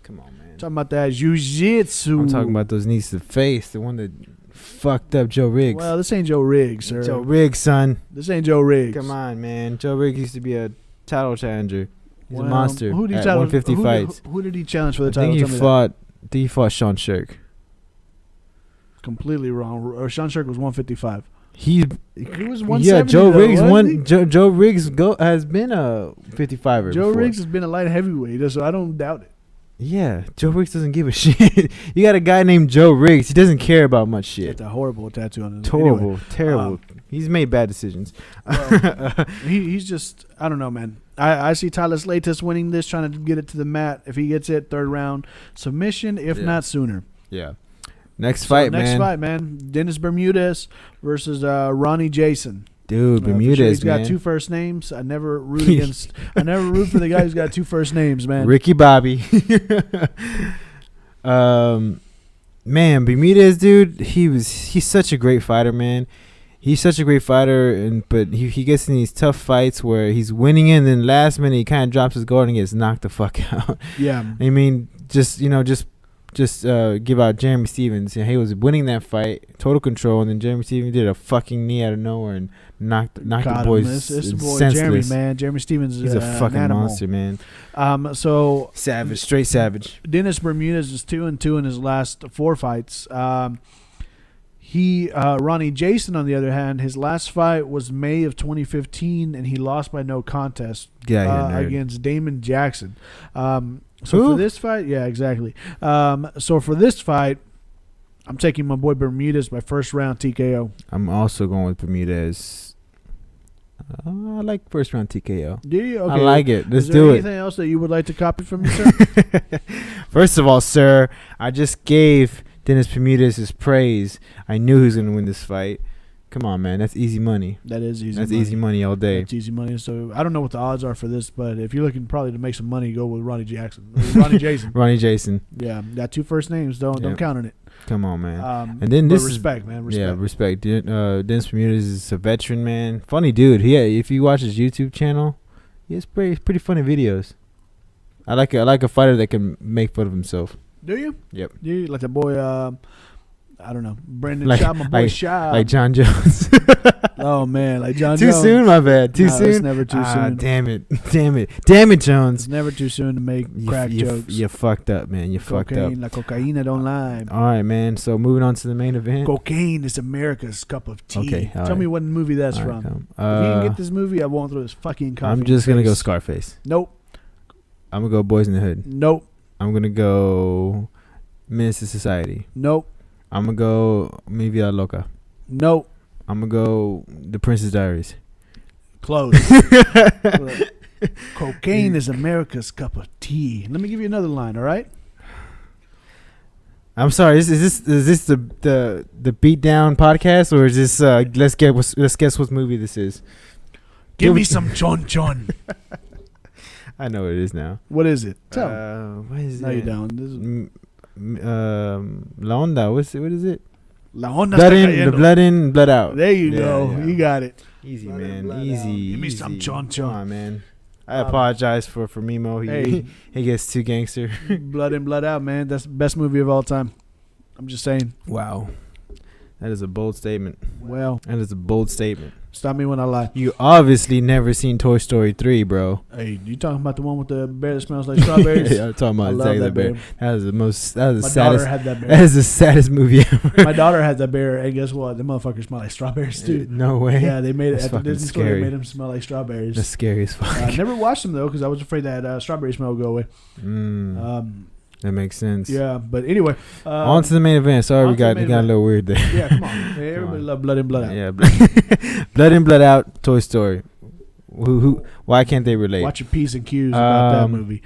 Come on, man. Talking about that jiu-jitsu. I'm talking about those knees to the face. The one that fucked up Joe Riggs. Well, this ain't Joe Riggs, sir. Joe Riggs, son. This ain't Joe Riggs. Come on, man. Joe Riggs used to be a title challenger. He's a monster. Who did he at challenge? 150 fights. Who did he challenge for the I title? think he fought Sean Shirk. Completely wrong. Sean Shirk was 155. He was 170. Yeah, Joe Riggs won. Joe Riggs has been a 55er. Joe before. Riggs has been a light heavyweight, so I don't doubt it. Yeah, Joe Riggs doesn't give a shit. You got a guy named Joe Riggs. He doesn't care about much shit. It's a horrible tattoo on his Horrible, anyway, terrible. He's made bad decisions. Well, he's just, I don't know, man. I see Thales Leites winning this, trying to get it to the mat. If he gets it, third round submission, if not sooner. Yeah. Next fight, man. Dennis Bermudez versus Ronnie Jason. Dude, Bermudez, sure he's got man. 2 first names. I never root for the guy who's got 2 first names, man. Ricky Bobby. Man, Bermudez, dude, he's such a great fighter, man. He's such a great fighter, but he gets in these tough fights where he's winning and then last minute he kind of drops his guard and gets knocked the fuck out. Yeah. I mean, just give out Jeremy Stevens. He was winning that fight, total control, and then Jeremy Stevens did a fucking knee out of nowhere and knocked the boys boy senseless. Jeremy, man. Jeremy Stevens is He's a fucking monster, man. So savage, straight savage. Dennis Bermudez is 2-2 in his last 4 fights. Ronnie Jason, on the other hand, his last fight was May of 2015, and he lost by no contest against Damon Jackson. For this fight, yeah, exactly. So for this fight, I'm taking my boy Bermudez by first round TKO. I'm also going with Bermudez. I like first round TKO. Do you? Okay. I like it. Let's do it. Is there anything else that you would like to copy from me, sir? First of all, sir, I just gave Dennis Bermudez his praise. I knew he was going to win this fight. Come on, man. That's easy money. That is easy. That's easy money all day. That's easy money. So I don't know what the odds are for this, but if you're looking probably to make some money, go with Ronnie Jackson. Ronnie Jason. Ronnie Jason. Yeah, got 2 first names. Don't count on it. Come on, man. And then this respect, man. Respect. Yeah, respect. Dennis Bermudez is a veteran, man. Funny dude. If you watch his YouTube channel, he has pretty funny videos. I like a fighter that can make fun of himself. Do you? Yep. Do you like the boy? I don't know. Brandon Shaw, my boy Shaw. Like John Jones. Oh, man. Like John Jones. Too soon, my bad. Too soon? It's never too soon. Damn it, Jones. It's never too soon to make crack jokes. You fucked up, man. You fucked up. La cocaína don't lie. All right, man. So moving on to the main event. Cocaine is America's cup of tea. Okay, Tell me what movie that's from. If you can get this movie, I won't throw this fucking coffee. I'm just going to go Scarface. Nope. I'm going to go Boys in the Hood. Nope. I'm going to go Menace to Society. Nope. I'm going to go Mi Vida Loca. Nope. I'm going to go The Princess Diaries. Close. Pain is America's cup of tea. Let me give you another line, all right? I'm sorry. Is this the Beatdown podcast, or is this let's guess what movie this is? Give me some chon chon. I know what it is now. What is it? Tell me. What is No, it? you don't. This is La Onda. What is it? La Onda Blood está in, cayendo. the blood in, blood out. There you go. Yeah. You got it. Easy, Blood in, man. blood out. Easy. Give me some easy. chon chon. Come on, man. I apologize for Mimo. Hey. He gets too gangster. Blood in, blood out, man. That's the best movie of all time. I'm just saying. Wow. That is a bold statement. Well, That is a bold statement. stop me when I lie. You obviously never seen Toy Story 3, bro. Hey, you talking about the one with the bear that smells like strawberries? Yeah, I'm talking I about love exactly that the bear. bear. That is the most. That is the My daughter saddest. had that That bear. is the saddest movie ever. My daughter had that bear, and guess what? The motherfuckers smell like strawberries too. No way. Yeah, they made it That's at the fucking Disney store. They scary. made them smell like strawberries. That's scary as fuck. I never watched them though because I was afraid that strawberry smell would go away. That makes sense. Yeah, but anyway, On to the main event. Sorry, on we to the got main a event. little weird there. yeah, come on. Hey, everybody on. love Blood in, Blood out. Yeah, blood in, blood out. Toy Story. Who? Why can't they relate? Watch your P's and Q's about that movie.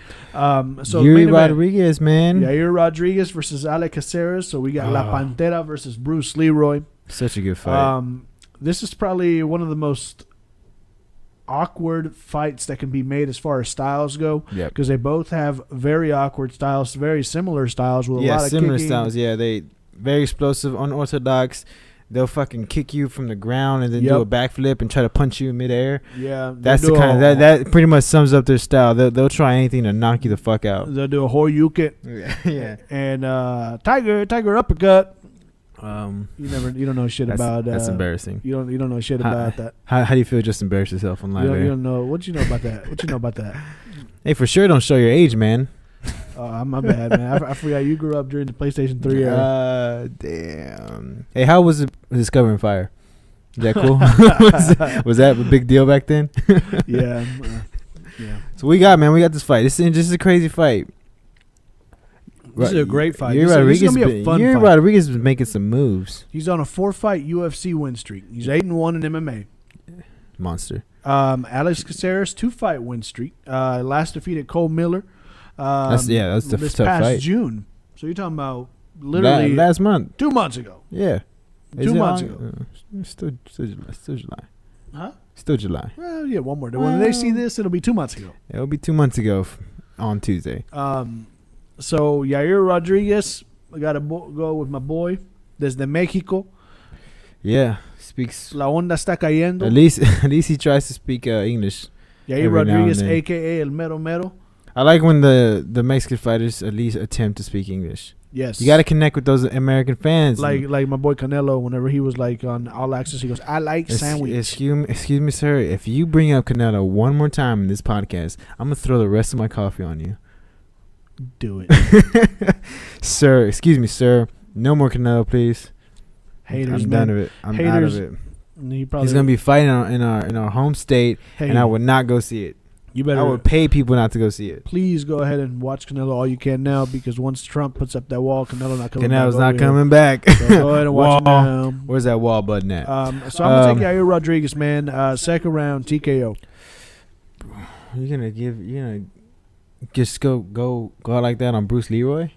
So Yuri main event, Rodriguez, man. Yair Rodriguez versus Alec Caceres. So we got La Ah. Pantera versus Bruce Leroy. Such a good fight. This is probably one of the most awkward fights that can be made as far as styles go. Yep. Because they both have very awkward styles, very similar styles with a lot of similar kicking. styles. Yeah, they very explosive, unorthodox. They'll fucking kick you from the ground and then Yep. do a backflip and try to punch you in midair. Yeah, That's the kind of that pretty much sums up their style. They'll try anything to knock you the fuck out. They'll do a Horyuken Yeah. and Tiger uppercut. You don't know shit That's, about that's embarrassing. You don't know shit How- about that. How do you feel? Just embarrass yourself on live You air? don't know what you know about that. What you know about that? Hey, for sure, don't show your age, man. I'm my bad, man. I forgot you grew up during the PlayStation 3 era. Damn. Hey, how was it discovering fire? Is that cool? was that a big deal back then? Yeah. Yeah. So we got this fight. This is a crazy fight. This is a great fight. Yuri This is gonna be a fun fight. Rodriguez was making some moves. He's on a 4-fight UFC win streak. He's 8-1 in MMA. Monster. Alex Caceres 2-fight win streak. Last defeated Cole Miller. That's the this tough past fight. June. So you're talking about literally last month. 2 months ago. Yeah. 2 months ago. ago. Still July. Huh? Still July. Well, yeah, one more day. When they see this, it'll be 2 months ago. It'll be 2 months ago on Tuesday. So Yair Rodriguez, I gotta go with my boy desde Mexico. Yeah, speaks. La onda está cayendo. At least he tries to speak English. Yair every now and Rodriguez, then. aka El Mero Mero. I like when the Mexican fighters at least attempt to speak English. Yes, You got to connect with those American fans. like my boy Canelo. Whenever he was like on All Access, he goes, "I like sandwich." Excuse me, sir. If you bring up Canelo one more time in this podcast, I'm gonna throw the rest of my coffee on you. Do it, Sir. Excuse me, sir. No more Canelo, please. haters. I'm man. done of it. I'm out Haters. of it. And he probably, He's gonna be fighting in our home state, Hey, and I would not go see it. you better. I would pay people not to go see it. Please go ahead and watch Canelo all you can now, because once Trump puts up that wall, Canelo not coming. Canelo's back not over here. coming back. So go ahead and watch Wall. it now. Where's that wall button at? So I'm gonna take Yair Rodriguez, man. Second round TKO. You're gonna just go out like that on Bruce Leroy?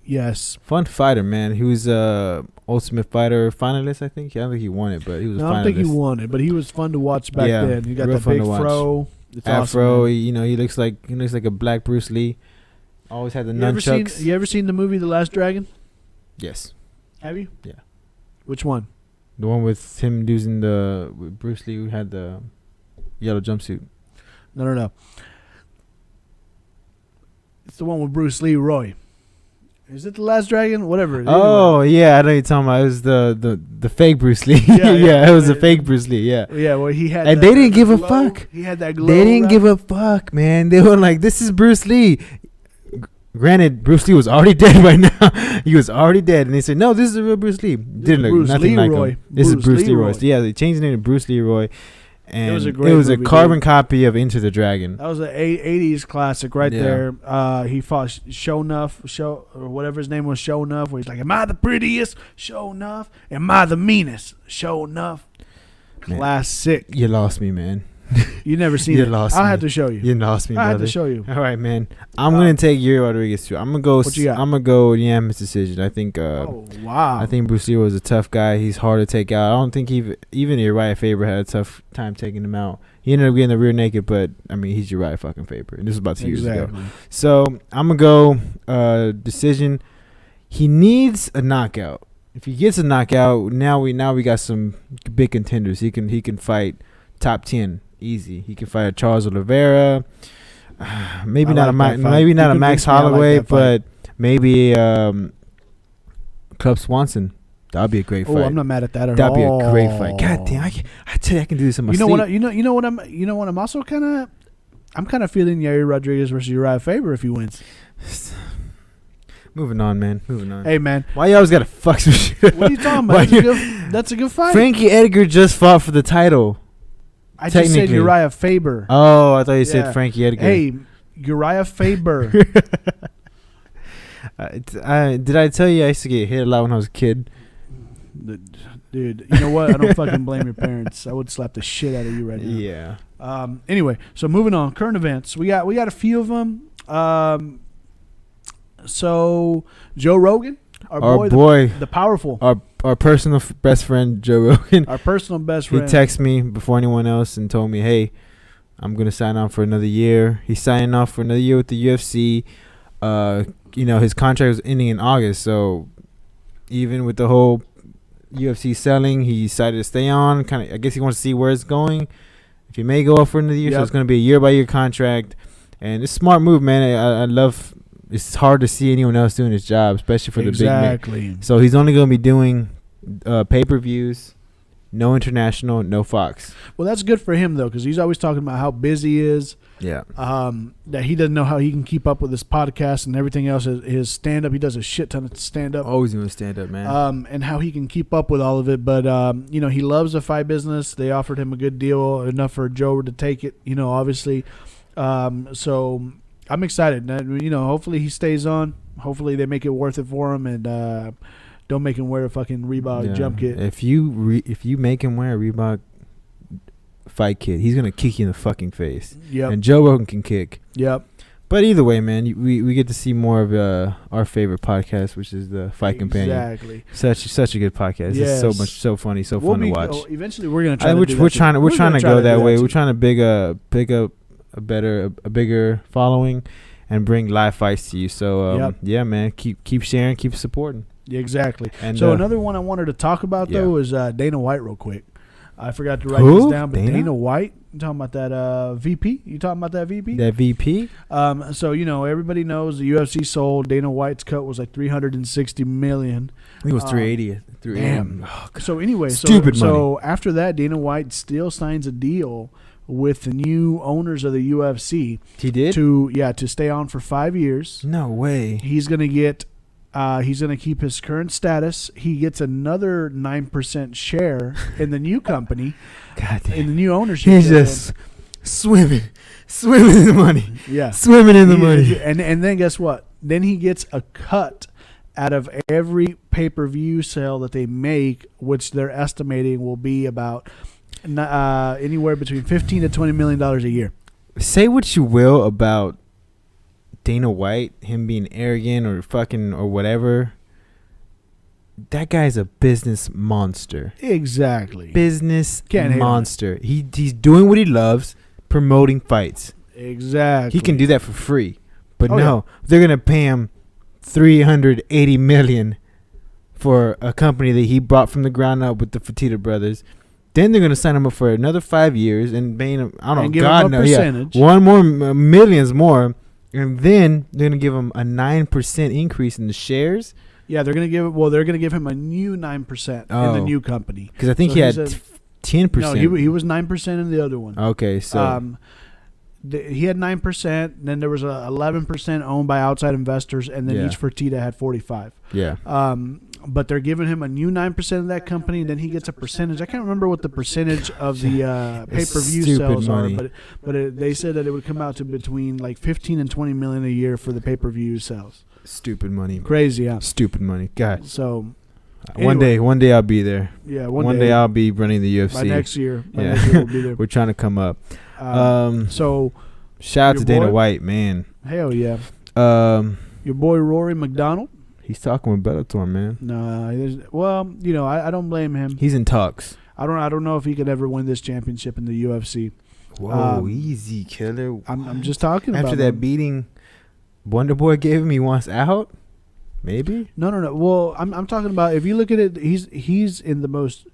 Yes. Fun fighter, man. He was Ultimate Fighter finalist, I think. I don't think he won it, but he was. No, a I finalist. don't think he won it, but he was fun to watch back Yeah, then. You got real that fun big to watch. fro. It's Afro. awesome, man. He looks like a black Bruce Lee. Always had the You ever seen? nunchucks. You ever seen the movie The Last Dragon? Yes, Have you? Yeah. Which one? the one with him using with Bruce Lee who had the yellow jumpsuit. No. It's the one with Bruce Leroy. Is it The Last Dragon? Whatever. Oh yeah, I know you're talking about. It was the fake Bruce Lee. Yeah, it was a fake Bruce Lee. Yeah. Yeah, well, he had. And that- they didn't give a glow. fuck. He had that glow. They didn't right? give a fuck, man. They were like, "This is Bruce Lee." Granted, Bruce Lee was already dead by now. He was already dead, and they said, "No, this is a real Bruce Lee." Didn't look Bruce nothing Leroy. like him. This is Bruce Bruce Leroy. Leroy. So, yeah, they changed the name to Bruce Leroy, and It was a great movie, carbon copy of Enter the Dragon. That was an 80s classic right Yeah. there. He fought Shonuff, or whatever his name was, Shonuff, where he's like, "Am I the prettiest? Shonuff. Am I the meanest? Shonuff." Man. Classic. You lost me, man. You never seen You it. lost I'll me. have to show you. You lost me, I have brother. to show you. All right, man. I'm gonna take Yuri Rodriguez too. I'm gonna go. What you got? I'm gonna go unanimous decision. I think. Oh wow. I think Bruce Lee was a tough guy. He's hard to take out. I don't think even Uriah Faber had a tough time taking him out. He ended up getting the rear naked, but I mean he's Uriah fucking Faber, and this was about 2 years ago. So I'm gonna go decision. He needs a knockout. If he gets a knockout, now we got some big contenders. He can fight top 10 easy. He can fight a Charles Oliveira. Maybe not a Max Holloway, but maybe Club Swanson. That'd be a great fight. Oh, I'm not mad at that at That'd all. be a great fight. God damn, I tell you, I can do this in my sleep. You know what I'm also kind of feeling Yair Rodriguez versus Uriah Faber if he wins. Moving on, man. Moving on. Hey, man. Why you always gotta fuck some shit? What are you talking about? That's a good fight. Frankie Edgar just fought for the title. I just said Uriah Faber. Oh, I thought you said Frankie Edgar. Hey, Uriah Faber. Did I tell you I used to get hit a lot when I was a kid? Dude, you know what? I don't fucking blame your parents. I would slap the shit out of you right now. Yeah. Anyway, so moving on. Current events. We got a few of them. So Joe Rogan, our boy, the powerful, our personal best friend Joe Rogan, our personal best friend. He texted me before anyone else and told me, "Hey, I'm gonna sign on for another year." He's signing off for another year with the UFC. His contract was ending in August, so even with the whole UFC selling, he decided to stay on. I guess he wants to see where it's going. If he may go off for another year, so it's gonna be a year-by-year contract, and it's a smart move, man. I love. It's hard to see anyone else doing his job, especially for the big man. So he's only going to be doing pay-per-views, no international, no Fox. Well, that's good for him, though, because he's always talking about how busy he is. Yeah. That he doesn't know how he can keep up with his podcast and everything else. His stand-up, he does a shit ton of stand-up. Always doing stand-up, man. And how he can keep up with all of it. But, he loves the fight business. They offered him a good deal, enough for Joe to take it, obviously. So I'm excited. Hopefully he stays on. Hopefully they make it worth it for him, and don't make him wear a fucking Reebok jump kit. If you make him wear a Reebok fight kit, he's gonna kick you in the fucking face. Yep. And Joe Rogan can kick. Yep. But either way, man, we get to see more of our favorite podcast, which is the Fight Companion. Exactly. Such a good podcast. Yes. It's so funny, so fun to watch. Eventually, we're gonna try. We're trying to go that way. We're trying to big up a bigger following and bring live fights to you. So yeah, man, keep sharing, keep supporting. Yeah, exactly. And so another one I wanted to talk about though is Dana White real quick. I forgot to write this down, but Dana White, you talking about that VP? You talking about that VP? That VP? So everybody knows the UFC sold. Dana White's cut was like $360 million. I think it was 380. Damn. Oh, so anyway, stupid money. So after that, Dana White still signs a deal with the new owners of the UFC. He did? To stay on for 5 years. No way. He's going to get he's going to keep his current status. He gets another 9% share in the new company. God damn. In the new ownership. He's just swimming in the money. Yeah. Swimming in the money. And then guess what? Then he gets a cut out of every pay-per-view sale that they make, which they're estimating will be about anywhere between $15 to $20 million a year. Say what you will about Dana White, him being arrogant or fucking or whatever. That guy's a business monster. Exactly. Business Can't monster. He's doing what he loves, promoting fights. Exactly. He can do that for free. But they're gonna pay him $380 million for a company that he brought from the ground up with the Fertitta brothers. Then they're gonna sign him up for another 5 years and pay him. I don't know. God knows. Yeah, one more millions more, and then they're gonna give him a 9% increase in the shares. Yeah, they're gonna give him a new 9% in the new company. Because I think he had 10%. No, he was 9% in the other one. Okay, so he had 9%. Then there was 11% owned by outside investors, and then each Fertitta had 45%. Yeah. But they're giving him a new 9% of that company, and then he gets a percentage. I can't remember what the percentage of the pay-per-view sales are, but they said that it would come out to between like $15 and $20 million a year for the pay-per-view sales. Stupid money. Crazy, yeah. Stupid money. God. So, Anyway. One day I'll be there. Yeah, One day I'll be running the UFC. By next year. Yeah. Next year we'll be there. We're trying to come up. So shout out your to Dana boy? White, man. hell yeah. Your boy Rory McDonald. He's talking with Bellator, man. No, well, I don't blame him. He's in talks. I don't know if he could ever win this championship in the UFC. Whoa, easy, killer. I'm just talking After about that him. beating Wonder Boy gave him, he wants out. Maybe No. Well, I'm talking about if you look at it, he's in the most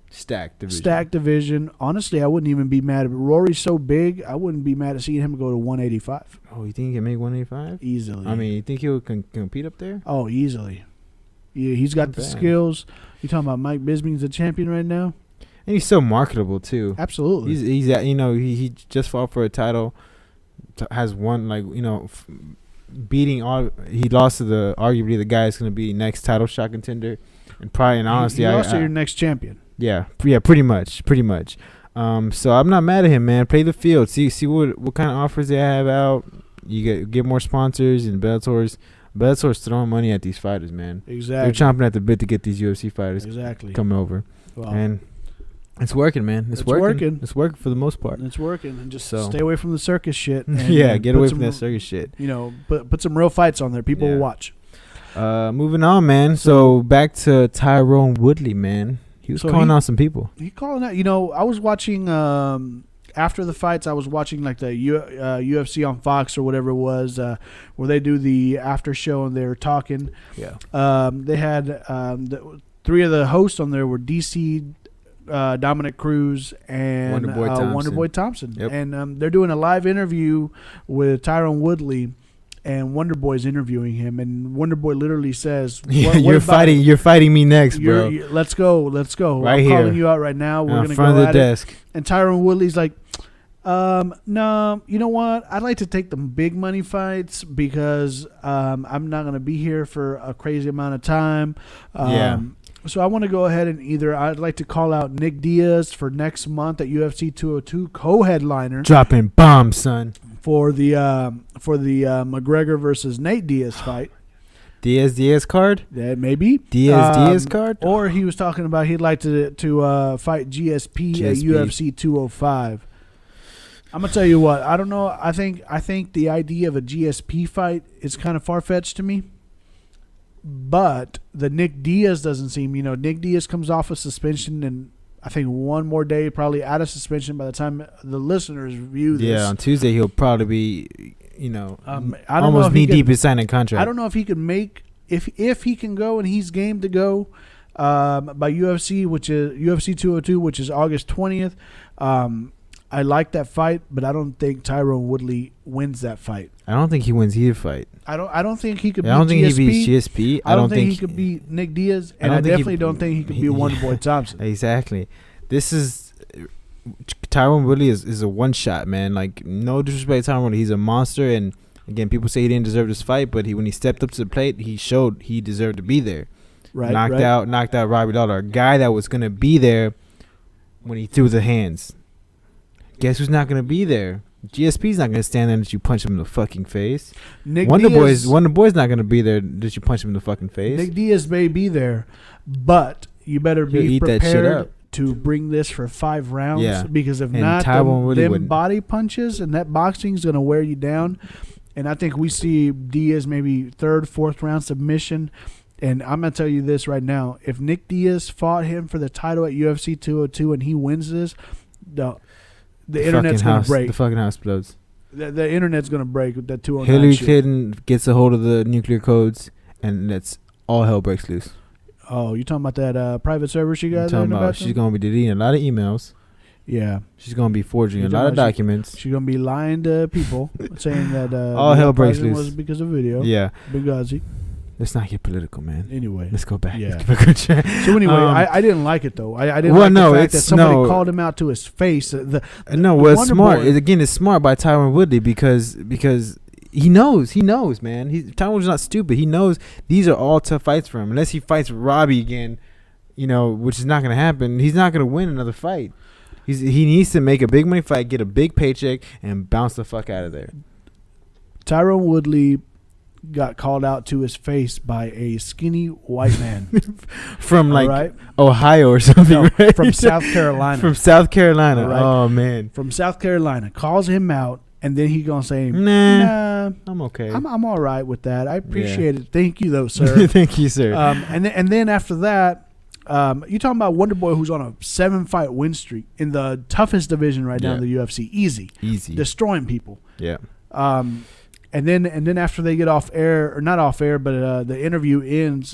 stacked division. Honestly, I wouldn't even be mad at Rory's so big. I wouldn't be mad at seeing him go to 185 Oh, you think he can make 185? easily. I mean, you think he'll compete up there? oh, easily. Yeah, he's got Not the bad. skills. You talking about Mike Bisping's the champion right now? And he's so marketable too. Absolutely. He's at, he just fought for a title, has won beating all. He lost to arguably the guy that's gonna be next title shot contender, and honestly, you lost to your next champion. Yeah, pretty much. So I'm not mad at him, man. Play the field. See what kind of offers they have out. You get more sponsors, and Bellator's throwing money at these fighters, man. Exactly. They're chomping at the bit to get these UFC fighters coming over, Well, and it's working, man. It's working. It's working for the most part. It's working, and just So. stay away from the circus shit. And, Yeah, get put away some- from that circus shit. Put some real fights on there. People will watch. Moving on, man. So back to Tyrone Woodley, man. He was calling out some people. He calling out. I was watching after the fights. I was watching like the UFC on Fox or whatever it was, where they do the after show and they're talking. Yeah. They had three of the hosts on there were DC. Dominic Cruz and Wonder Boy Thompson. Yep. And they're doing a live interview with Tyrone Woodley, and Wonder Boy's interviewing him, and Wonder Boy literally says, You're fighting me next, bro. Let's go. Right I'm here. calling you out right now. We're going to front go of the at desk. it. And Tyrone Woodley's like, no, you know what? I'd like to take the big money fights because I'm not going to be here for a crazy amount of time. So I want to go ahead and I'd like to call out Nick Diaz for next month at UFC 202 co-headliner. Dropping bombs, son. For the McGregor versus Nate Diaz fight. Diaz card? That maybe Diaz card? Or he was talking about he'd like to fight GSP at UFC 205. I'm gonna tell you what, I don't know. I think the idea of a GSP fight is kind of far fetched to me. But the Nick Diaz doesn't seem. Nick Diaz comes off of suspension, and I think one more day probably out of suspension by the time the listeners view this. Yeah, on Tuesday he'll probably be, I don't know almost if knee deep in signing a contract. I don't know if he could make if he can go and he's game to go by UFC, which is UFC 202, which is August 20th. I like that fight, but I don't think Tyrone Woodley wins that fight. I don't think he wins either fight. I don't think he could beat I don't think GSP. he beats GSP. I don't think he could beat Nick Diaz, and I definitely don't think he could beat Wonder Boy Thompson. Exactly. This is Tyrone Woodley is a one shot, man. Like, no disrespect to Tyrone Woodley, he's a monster, and again, people say he didn't deserve this fight, but when he stepped up to the plate, he showed he deserved to be there. Right. Knocked out Robbie Lawler, a guy that was gonna be there when he threw the hands. Guess who's not gonna be there? GSP's not gonna stand there and let you punch him in the fucking face. Wonder Boy's not gonna be there that you punch him in the fucking face. Nick Diaz may be there, but you better be prepared to bring this for 5 rounds. Yeah. Because if And not, them body punches and that boxing's gonna wear you down. And I think we see Diaz maybe 3rd, 4th round submission. And I'm gonna tell you this right now: if Nick Diaz fought him for the title at UFC 202 and he wins this, the internet's going to break. The fucking house explodes. The internet's going to break with that 209 Hillary shit. Clinton gets a hold of the nuclear codes, and that's all hell breaks loose. Oh, you talking about that private server she got? She's going to be deleting a lot of emails. Yeah. She's going to be forging a lot of documents. She's going to be lying to people, saying that all hell breaks loose was because of video. Yeah. Benghazi. Let's not get political, man. Anyway, let's go back. Yeah. So anyway, I didn't like it though. I didn't like the fact that somebody called him out to his face. It's smart. It's smart by Tyrone Woodley because he knows, man. Tyrone Woodley's not stupid. He knows these are all tough fights for him. Unless he fights Robbie again, which is not going to happen. He's not going to win another fight. He needs to make a big money fight, get a big paycheck, and bounce the fuck out of there. Tyrone Woodley got called out to his face by a skinny white man from like right? Ohio or something, No, right? from South Carolina. From South Carolina. Right. Oh man. From South Carolina, calls him out, and then he gonna say, Nah, I'm okay. I'm all right with that. I appreciate it. Thank you, though, sir. Thank you, sir. And then after that, you talking about Wonder Boy, who's on a 7-fight win streak in the toughest division right now in the UFC, easy, destroying people. Yeah. And then after they get off air, or not off air, but the interview ends,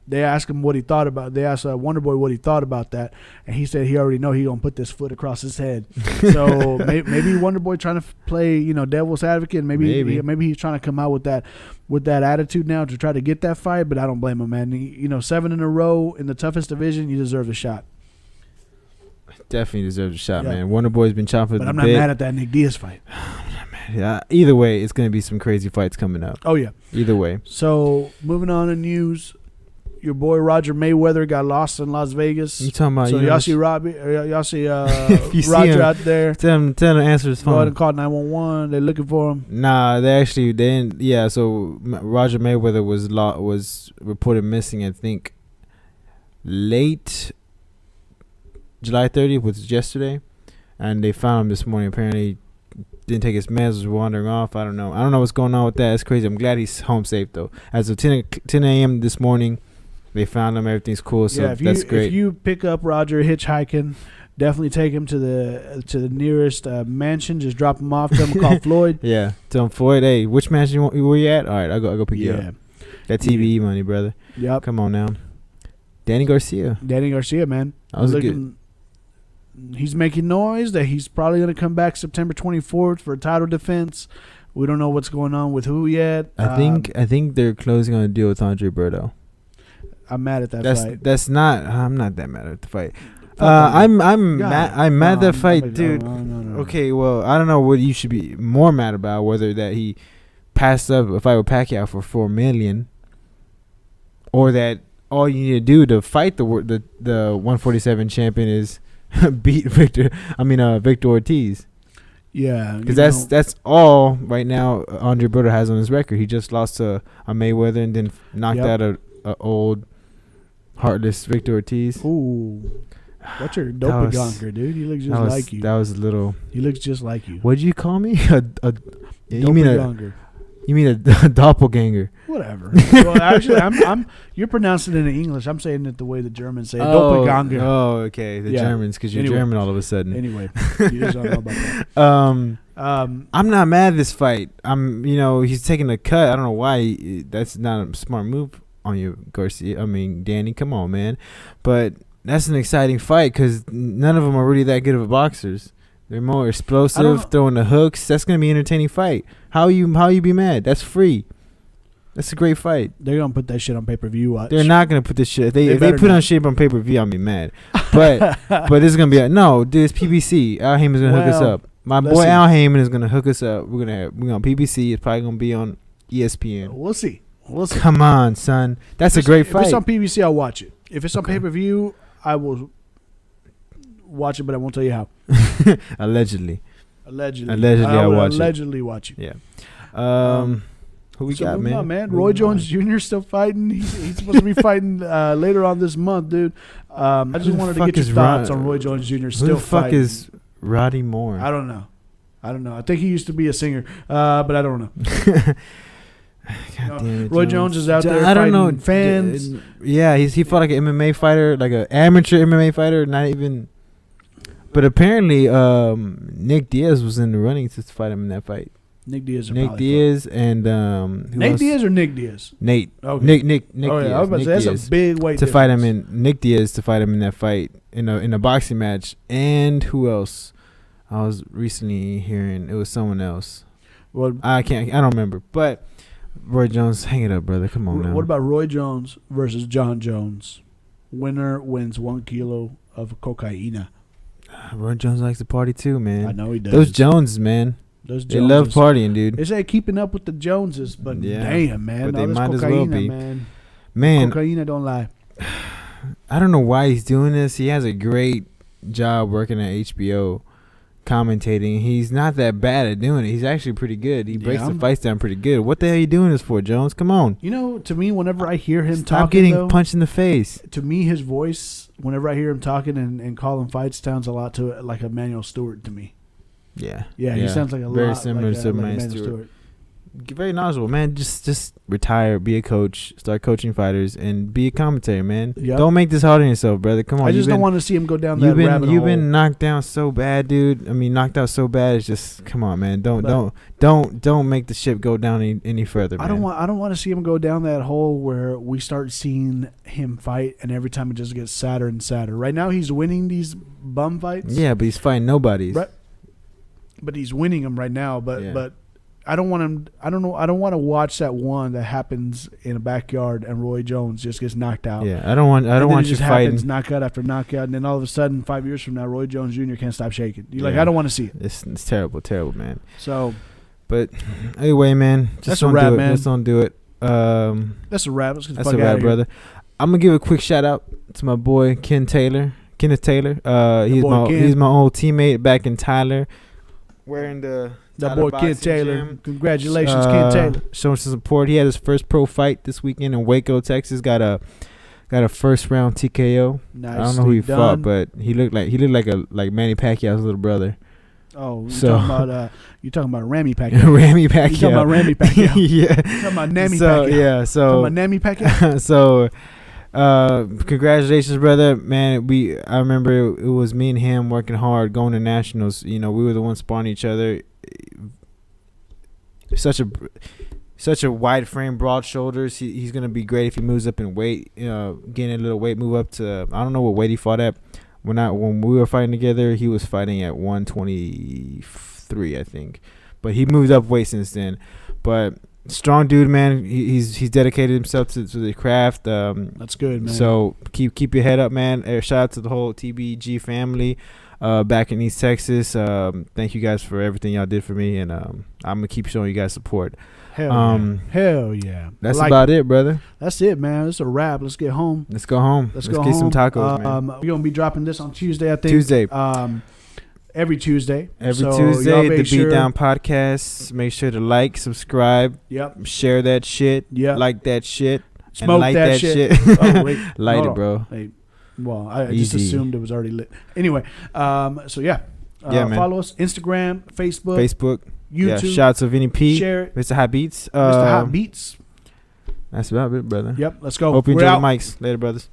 they ask him what he thought about. They asked Wonder Boy what he thought about that, and he said he already know he gonna put this foot across his head. So maybe Wonder Boy trying to play devil's advocate. Maybe he's trying to come out with that attitude now to try to get that fight. But I don't blame him, man. 7 in a row in the toughest division, you deserve a shot. Definitely deserves a shot, man. Wonder Boy's been chopping. But I'm not mad at that Nick Diaz fight. Yeah. Either way, it's gonna be some crazy fights coming up. Oh yeah. Either way. So moving on in news, your boy Roger Mayweather got lost in Las Vegas. You talking about? So y'all see Roger out there. Tell him to answer his phone. Go ahead and call 911. They're looking for him. Nah, they didn't. Yeah. So Roger Mayweather was reported missing. I think late July 30th was yesterday, and they found him this morning. Apparently, didn't take his meds, was wandering off. I don't know what's going on with that. It's crazy. I'm glad he's home safe though. As of 10 a.m. this morning, they found him. Everything's cool. So that's great. If you pick up Roger hitchhiking, definitely take him to the nearest mansion. Just drop him off. Tell him to call Floyd. Yeah, tell him Floyd. Hey, which mansion where you at? All right, I'll go pick you up. That TBE money, brother. Yep. Come on now. Danny Garcia, man. That was good. He's making noise that he's probably going to come back September 24th for a title defense. We don't know what's going on with who yet. I think they're closing on a deal with Andre Berto. I'm mad at that fight. I'm not that mad at the fight. I'm mad at that fight, dude. No. Okay, well, I don't know what you should be more mad about, whether that he passed up a fight with Pacquiao for $4 million, or that all you need to do to fight the 147 champion is beat Victor Ortiz. Yeah, because that's all right now Andre Berto has on his record. He just lost to a Mayweather and then knocked out a old heartless Victor Ortiz. Ooh, what's your doppelganger, dude? He looks just like you. That was a little. He looks just like you. What'd you call me? You mean a doppelganger? Whatever. Well, actually, you're pronouncing it in English. I'm saying it the way the Germans say it. Doppelganger. Oh, okay. The Germans, because you're German all of a sudden. Anyway, you just don't know about that. I'm not mad at this fight. He's taking a cut. I don't know why. That's not a smart move on you, Garcia. Danny, come on, man. But that's an exciting fight because none of them are really that good of boxers. They're more explosive, throwing the hooks. That's gonna be an entertaining fight. How you be mad? That's free. That's a great fight. They're gonna put that shit on pay-per-view. Watch. They're not gonna put this shit. If they put on shit on pay-per-view, I'll be mad. But this is gonna be this PBC. Al Heyman's gonna hook us up. My boy Al Heyman is gonna hook us up. We're gonna PBC. It's probably gonna be on ESPN. We'll see. Come on, son. That's a great fight. If it's on PBC, I'll watch it. If it's on pay-per-view, I will watch it, but I won't tell you how. Allegedly, I'll watch it. Allegedly watch it. Yeah. Who we got, man? Man. Roy Jones Jr. still fighting. He's supposed to be fighting later on this month, dude. I just wanted to get your thoughts on Roy Jones Jr. still fighting. Who the fuck is Roddy Moore? I don't know. I think he used to be a singer, but I don't know. Roy Jones is out there. I don't know fans. Yeah, he fought like an MMA fighter, like an amateur MMA fighter. Not even. But apparently, Nick Diaz was in the running to fight him in that fight. Nick Diaz and Nate Diaz or Nick Diaz? Nate. Okay. Nick Diaz. Yeah, I was about to say that's a big weight to difference. fight him in. Nick Diaz to fight him in that fight in a boxing match. And who else? I was recently hearing it was someone else. Well, I don't remember. But Roy Jones, hang it up, brother. Come on now. What about Roy Jones versus John Jones? Winner wins 1 kilo of cocaine. Roy Jones likes to party too, man. I know he does. Those Joneses, man. They love partying, dude. They say keeping up with the Joneses, but damn, man. But they might as well be. Man, cocaine don't lie. I don't know why he's doing this. He has a great job working at HBO. commentating. He's not that bad at doing it. He's actually pretty good. He breaks the fights down pretty good. What the hell are you doing this for, Jones? Come on. You know, to me, whenever I hear him Stop talking, getting punched in the face. To me, his voice, whenever I hear him talking and calling fights, sounds a lot to like Emmanuel Stewart to me. Yeah. Yeah, he sounds like very lot similar like, to Emmanuel Stewart. Very knowledgeable, man. Just retire, be a coach, start coaching fighters, and be a commentator, man. Yep. Don't make this hard on yourself, brother. Come on. I just don't want to see him go down that rabbit hole. You've been knocked down so bad, dude. I mean, knocked out so bad. It's just, come on, man. Don't make the ship go down any further, man. I don't want to see him go down that hole where we start seeing him fight, and every time it just gets sadder and sadder. Right now, he's winning these bum fights. Yeah, but he's fighting nobodies. Right. But he's winning them right now. But I don't want him. I don't know. I don't want to watch that one that happens in a backyard and Roy Jones just gets knocked out. Yeah, I don't want you fighting knockout after knockout, and then all of a sudden, 5 years from now, Roy Jones Jr. can't stop shaking. I don't want to see it. It's terrible, man. So, but anyway, man, that's a wrap, man. Just don't do it. That's a wrap. That's a wrap, brother. I'm gonna give a quick shout out to my boy Kenneth Taylor. He's my old teammate back in Tyler. Wearing that boy Ken Taylor. Gym. Congratulations, Ken Taylor. Showing some support. He had his first pro fight this weekend in Waco, Texas. Got a first round TKO. Nicely I don't know who he done. fought, but he looked like Manny Pacquiao's little brother. Oh, you're talking about Ramy Pacquiao. Ramy Pacquiao. You talking about Ramy Pacquiao? Yeah. You talking about Nammy Pacquiao? Yeah. So talking about Nammy Pacquiao. So. Congratulations, brother, man. I remember it was me and him working hard, going to nationals. You know, we were the ones sparring each other. Such a wide frame, broad shoulders. He's gonna be great if he moves up in weight. Getting a little weight move up to, I don't know what weight he fought at. When we were fighting together, he was fighting at 123, I think. But he moved up weight since then. But strong dude, man. He's dedicated himself to the craft. That's good, man. So keep your head up, man. Shout out to the whole TBG family back in East Texas. Thank you guys for everything y'all did for me, and I'm gonna keep showing you guys support. Hell yeah. That's about it, brother. That's it, man. It's a wrap. Let's get home. Let's go home. Let's get some tacos, man. We're gonna be dropping this on Tuesday, I think. Tuesday. Every Tuesday. Tuesday, the BeatDown Podcast. Make sure to like, subscribe. Yep. Share that shit. Yep. Like that shit. Smoke and light that shit. Oh, wait. Light it, bro. Hey, well, I just assumed it was already lit. Anyway, so yeah. Man. Follow us. Instagram, Facebook, YouTube. Yeah, shots of NP. Share it. MrHotBeats. MrHotBeats. That's about it, brother. Yep. Let's go. Hope you We're enjoy out. the mics. Later, brothers.